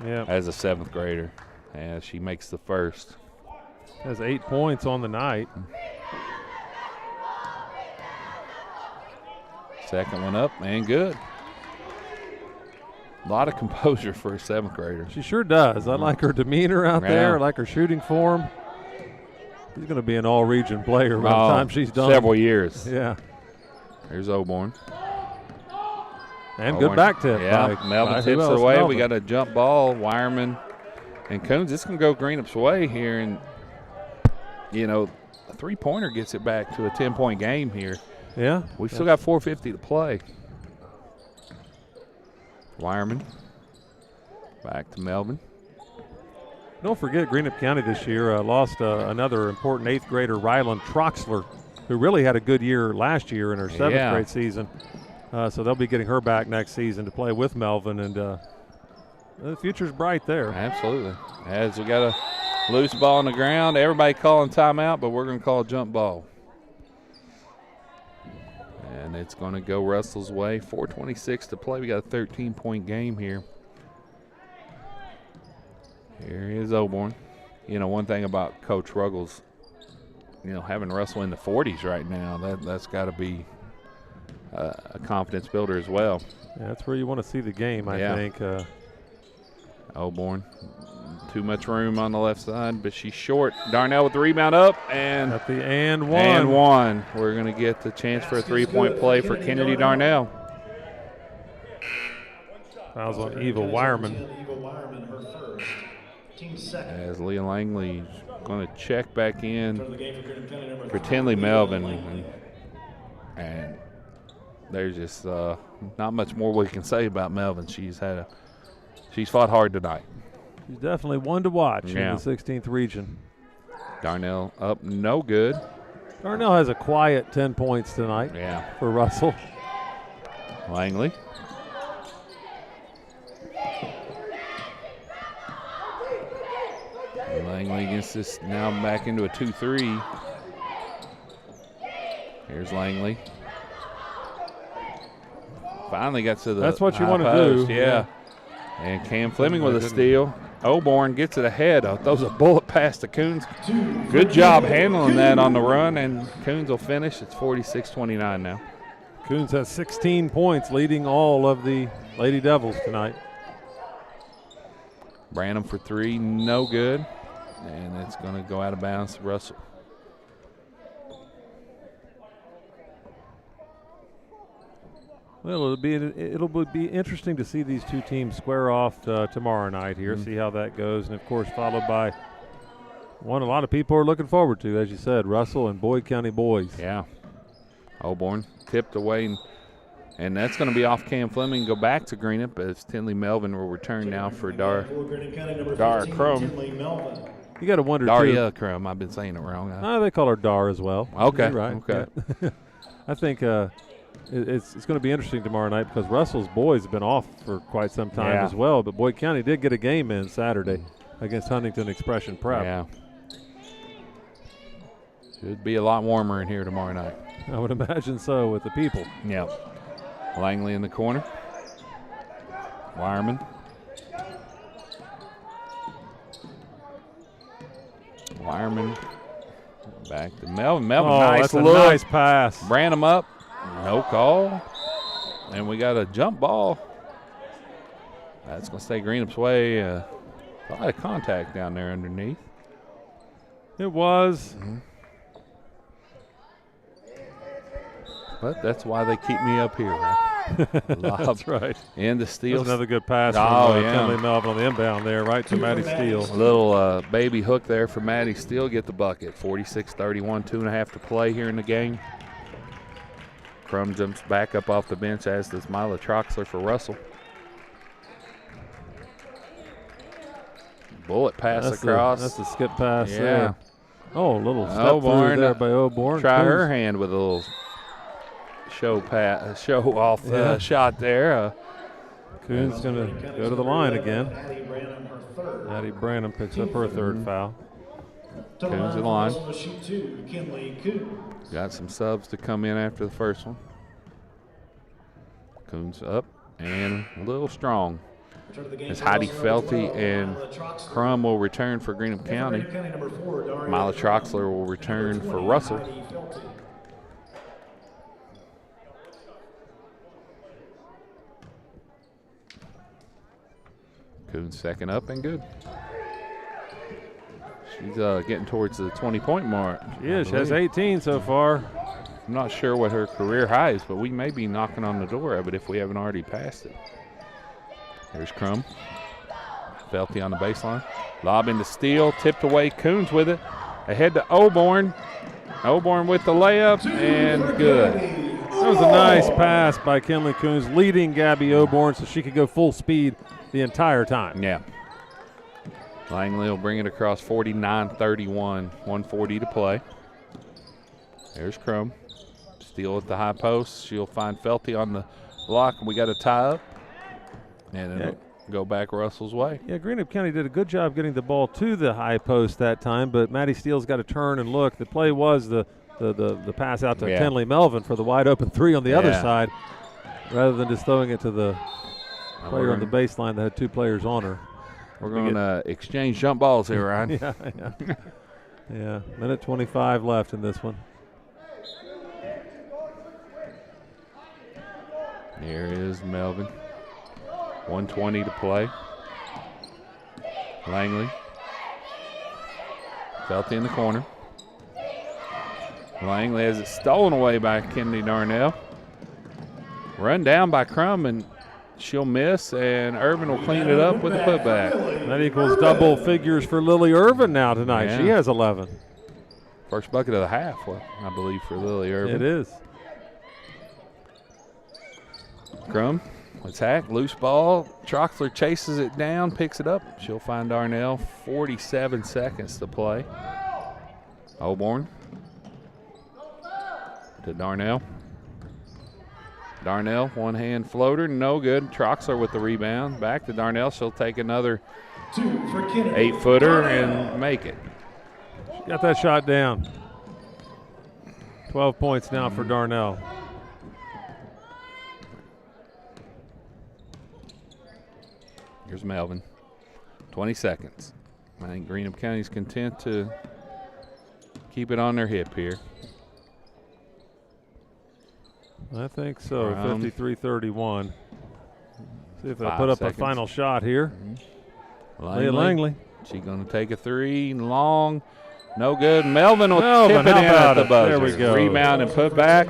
Yeah. As a 7th grader. And she makes the first. Has 8 points on the night. Second one up and good. A lot of composure for a 7th grader. She sure does. I like her demeanor out there. I like her shooting form. She's going to be an all-region player by the time she's done. Several years. Yeah. Here's Oborn. And good back tip. Yeah, Melvin tips it away. We got a jump ball. Wireman and Coons. This can go Greenup's way here. And, you know, a 3-pointer gets it back to a 10-point game here. Yeah. We've still got 4:50 to play. Wireman back to Melvin. Don't forget, Greenup County this year lost another important 8th grader, Rylan Troxler, who really had a good year last year in her 7th grade season. So they'll be getting her back next season to play with Melvin, and the future's bright there. Absolutely. As we got a loose ball on the ground, everybody calling timeout, but we're going to call a jump ball. And it's going to go Russell's way. 4:26 to play. We got a 13-point game here. Here is Oborn. You know, one thing about Coach Ruggles, you know, having Russell in the 40s right now, that's got to be a confidence builder as well. Yeah, that's where you want to see the game, I think. Oborn, too much room on the left side, but she's short. Darnell with the rebound up, and at the and one. And one. We're going to get the chance for a 3-point play for Kennedy Darnell. Fouls on Eva Wireman. As Leah Langley going to check back in for Tinley Melvin. And there's just not much more we can say about Melvin. She's fought hard tonight. She's definitely one to watch in the 16th region. Darnell up, no good. Darnell has a quiet 10 points tonight for Russell. Langley against this, now back into a 2-3. Here's Langley. Finally got to the That's what you high want to post, do. yeah. And Cam Fleming with a steal. Oborn gets it ahead. Throws a bullet past to Coons. Good job handling that on the run, and Coons will finish. It's 46-29 now. Coons has 16 points, leading all of the Lady Devils tonight. Branham for three, no good. And it's going to go out of bounds to Russell. Well, it'll be interesting to see these two teams square off tomorrow night here, see how that goes, and of course followed by one a lot of people are looking forward to, as you said, Russell and Boyd County boys. Yeah. Oborn tipped away, and that's going to be off Cam Fleming. Go back to Greenup as Tinley Melvin will return now for Dara Crum. You got to wonder Daria Crum. I've been saying it wrong. No, they call her Dar as well. Okay. You're right. Okay. Yeah. I think it's going to be interesting tomorrow night because Russell's boys have been off for quite some time as well. But Boyd County did get a game in Saturday against Huntington Expression Prep. Yeah. Should be a lot warmer in here tomorrow night. I would imagine so with the people. Yep. Langley in the corner. Wireman. Wireman back to Melvin. Melvin, nice that's look. A nice pass. Branham up. No call. And we got a jump ball. That's going to stay Greenup's way. A lot of contact down there underneath. It was. But that's why they keep me up here, right? That's right. And the steal. That's another good pass from Tinley Melvin on the inbound there, right to Maddie Steele. A little baby hook there for Maddie Steele. Get the bucket. 46-31, 2.5 to play here in the game. Crum jumps back up off the bench, as does Mila Troxler for Russell. Bullet pass across. That's a skip pass yeah. there. Oh, a little step through there by Oborn. Try her hand with a little show off shot there. Coons going to go to the line again. Addie Branham picks up her third foul. Coons at the line. Got some subs to come in after the first one. Coons up and a little strong. As Heidi Felty and Crum will return for Greenup County. Mila Troxler will return for Russell. Coons second up and good. She's getting towards the 20-point mark. Yeah, she has 18 so far. I'm not sure what her career high is, but we may be knocking on the door of it if we haven't already passed it. Here's Crum. Felty on the baseline. Lob into Steele, tipped away. Coons with it. Ahead to Oborn. Oborn with the layup, and good. That was a nice pass by Kinley Coons, leading Gabby Oborn so she could go full speed the entire time. Yeah. Langley will bring it across 49-31, 140 to play. There's Crum. Steele at the high post. She'll find Felty on the block, and we got a tie up. And it'll go back Russell's way. Yeah, Greenup County did a good job getting the ball to the high post that time, but Maddie Steele's got to turn and look. The play was the pass out to Tinley Melvin for the wide open three on the other side, rather than just throwing it to the player on the baseline that had two players on her. We're going to exchange jump balls here, Ryan. Yeah, minute 25 left in this one. Here is Melvin. 1:20 to play. Langley. Felty in the corner. Langley has it stolen away by Kennedy Darnell. Run down by Crum, and she'll miss, and Irvin will clean it up with a putback. That equals double figures for Lily Irvin now tonight. Yeah. She has 11. First bucket of the half, I believe, for Lily Irvin. It is. Crum, attack, loose ball. Troxler chases it down, picks it up. She'll find Darnell. 47 seconds to play. Oborn to Darnell. Darnell, one-hand floater, no good. Troxler with the rebound. Back to Darnell. She'll take another 2 for Kennedy. 8-footer and make it. She got that shot down. 12 points now for Darnell. Here's Melvin. 20 seconds. I think Greenup County's content to keep it on their hip here. I think so. 53-31. See if they'll 5 put up seconds. a final shot here. Leah Langley. She's going to take a three long. No good. Melvin will tip it how in at about the it? buzzer. There we go. Rebound and put back.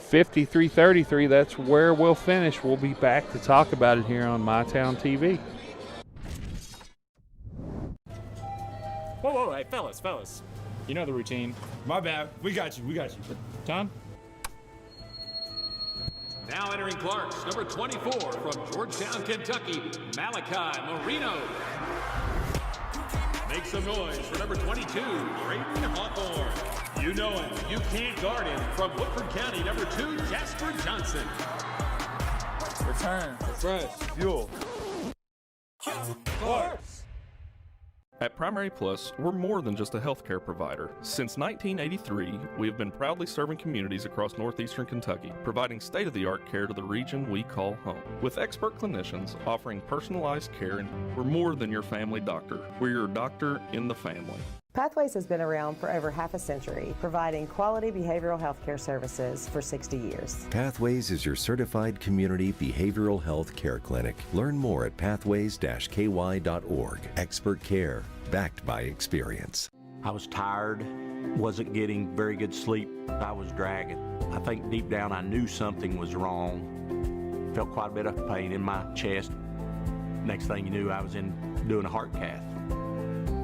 53-33. That's where we'll finish. We'll be back to talk about it here on MyTown TV. Whoa, hey, fellas. You know the routine. My bad. We got you. Tom? Now entering Clarks, number 24 from Georgetown, Kentucky, Malachi Marino. Make some noise for number 22, Braden Hawthorne. You know him, you can't guard him. From Woodford County, number 2, Jasper Johnson. Return, fresh, fuel. Clarks. At Primary Plus, we're more than just a healthcare provider. Since 1983, we have been proudly serving communities across northeastern Kentucky, providing state-of-the-art care to the region we call home. With expert clinicians offering personalized care, and we're more than your family doctor. We're your doctor in the family. Pathways has been around for over half a century, providing quality behavioral health care services for 60 years. Pathways is your certified community behavioral health care clinic. Learn more at pathways-ky.org. Expert care, backed by experience. I was tired, wasn't getting very good sleep. I was dragging. I think deep down I knew something was wrong. Felt quite a bit of pain in my chest. Next thing you knew, I was doing a heart cath.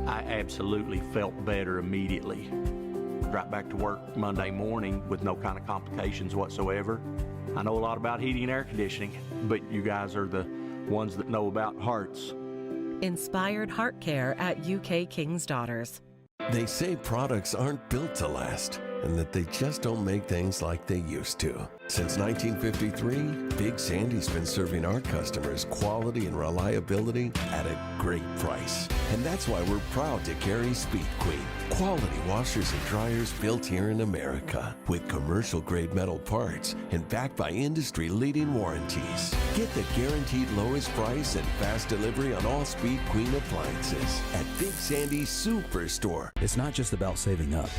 I absolutely felt better immediately. Right back to work Monday morning with no kind of complications whatsoever. I know a lot about heating and air conditioning, but you guys are the ones that know about hearts. Inspired heart care at UK King's Daughters. They say products aren't built to last, and that they just don't make things like they used to. Since 1953, Big Sandy's been serving our customers quality and reliability at a great price. And that's why we're proud to carry Speed Queen, quality washers and dryers built here in America, with commercial-grade metal parts and backed by industry-leading warranties. Get the guaranteed lowest price and fast delivery on all Speed Queen appliances at Big Sandy's Superstore. It's not just about saving up.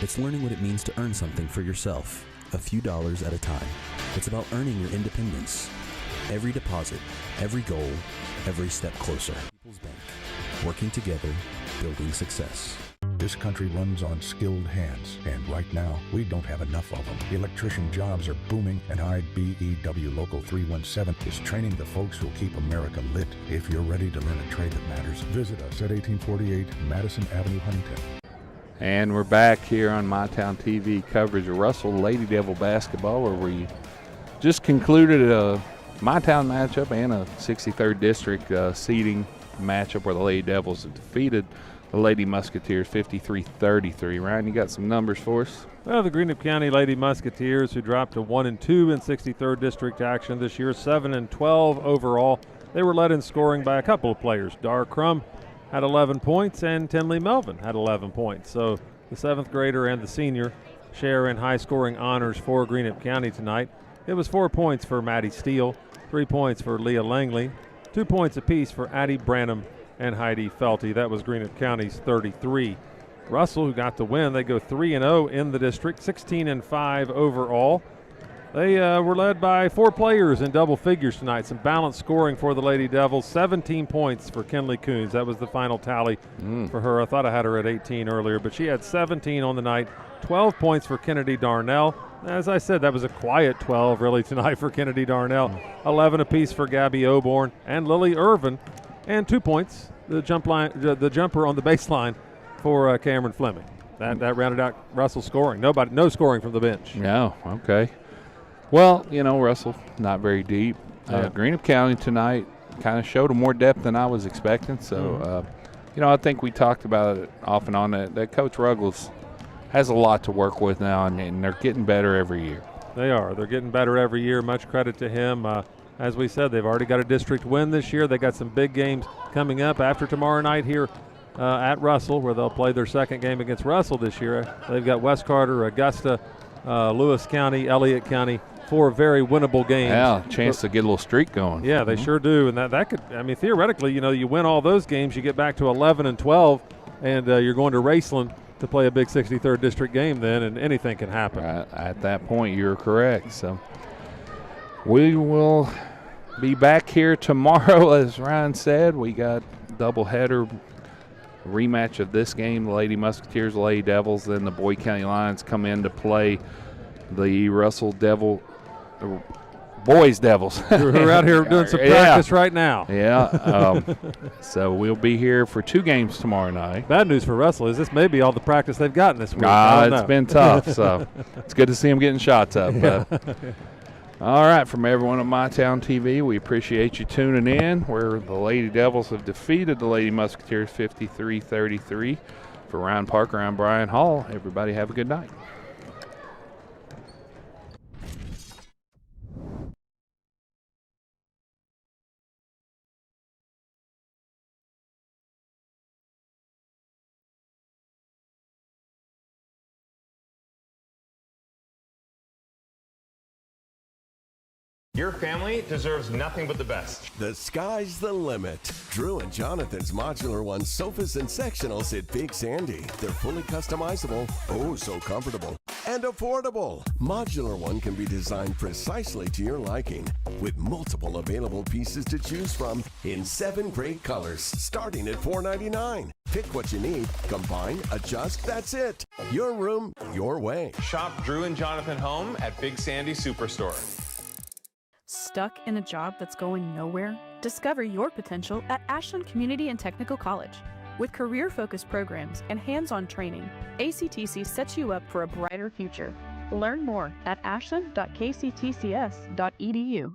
It's learning what it means to earn something for yourself, a few dollars at a time. It's about earning your independence. Every deposit, every goal, every step closer. People's Bank. Working together, building success. This country runs on skilled hands, and right now, we don't have enough of them. Electrician jobs are booming, and IBEW Local 317 is training the folks who'll keep America lit. If you're ready to learn a trade that matters, visit us at 1848 Madison Avenue, Huntington. And we're back here on MyTown TV coverage of Russell Lady Devil basketball, where we just concluded a MyTown matchup and a 63rd District seeding matchup where the Lady Devils have defeated the Lady Musketeers 53-33. Ryan, you got some numbers for us? Well, the Greenup County Lady Musketeers, who dropped to 1-2 in 63rd District action this year, 7-12 overall. They were led in scoring by a couple of players. Dar Crum had 11 points, and Tinley Melvin had 11 points. So the 7th grader and the senior share in high-scoring honors for Greenup County tonight. It was 4 points for Maddie Steele, 3 points for Leah Langley, 2 points apiece for Addie Branham and Heidi Felty. That was Greenup County's 33. Russell, who got the win, they go 3-0 in the district, 16-5 overall. They were led by 4 players in double figures tonight. Some balanced scoring for the Lady Devils. 17 points for Kinley Coons. That was the final tally for her. I thought I had her at 18 earlier, but she had 17 on the night. 12 points for Kennedy Darnell. As I said, that was a quiet 12 really tonight for Kennedy Darnell. 11 apiece for Gabby Oborn and Lily Irvin. And 2 points, the jumper on the baseline for Cameron Fleming. That rounded out Russell's scoring. No scoring from the bench. No, okay. Well, you know, Russell, not very deep. Greenup County tonight kind of showed more depth than I was expecting. So, you know, I think we talked about it off and on that Coach Ruggles has a lot to work with now, and they're getting better every year. They are. They're getting better every year. Much credit to him. as we said, they've already got a district win this year. They got some big games coming up after tomorrow night here at Russell, where they'll play their second game against Russell this year. They've got West Carter, Augusta, Lewis County, Elliott County, 4 very winnable games. Yeah, chance to get a little streak going. Yeah, they sure do, and that could, I mean, theoretically, you win all those games, you get back to 11-12, and you're going to Raceland to play a big 63rd district game then, and anything can happen. At that point, you're correct. So we will be back here tomorrow, as Ryan said. We got doubleheader rematch of this game, the Lady Musketeers, Lady Devils, then the Boyd County Lions come in to play the Russell Boys Devils. We're out here doing some practice right now. Yeah. So we'll be here for 2 games tomorrow night. Bad news for Russell is this may be all the practice they've gotten this week. It's been tough, so it's good to see them getting shots up. All right, from everyone at MyTown TV, we appreciate you tuning in, where the Lady Devils have defeated the Lady Musketeers 53-33. For Ryan Parker, I'm Brian Hall. Everybody have a good night. Your family deserves nothing but the best. The sky's the limit. Drew and Jonathan's Modular One sofas and sectionals at Big Sandy. They're fully customizable, oh so comfortable, and affordable. Modular One can be designed precisely to your liking, with multiple available pieces to choose from in 7 great colors, starting at $4.99. Pick what you need, combine, adjust, that's it. Your room, your way. Shop Drew and Jonathan Home at Big Sandy Superstore. Stuck in a job that's going nowhere? Discover your potential at Ashland Community and Technical College. With career-focused programs and hands-on training, ACTC sets you up for a brighter future. Learn more at ashland.kctcs.edu.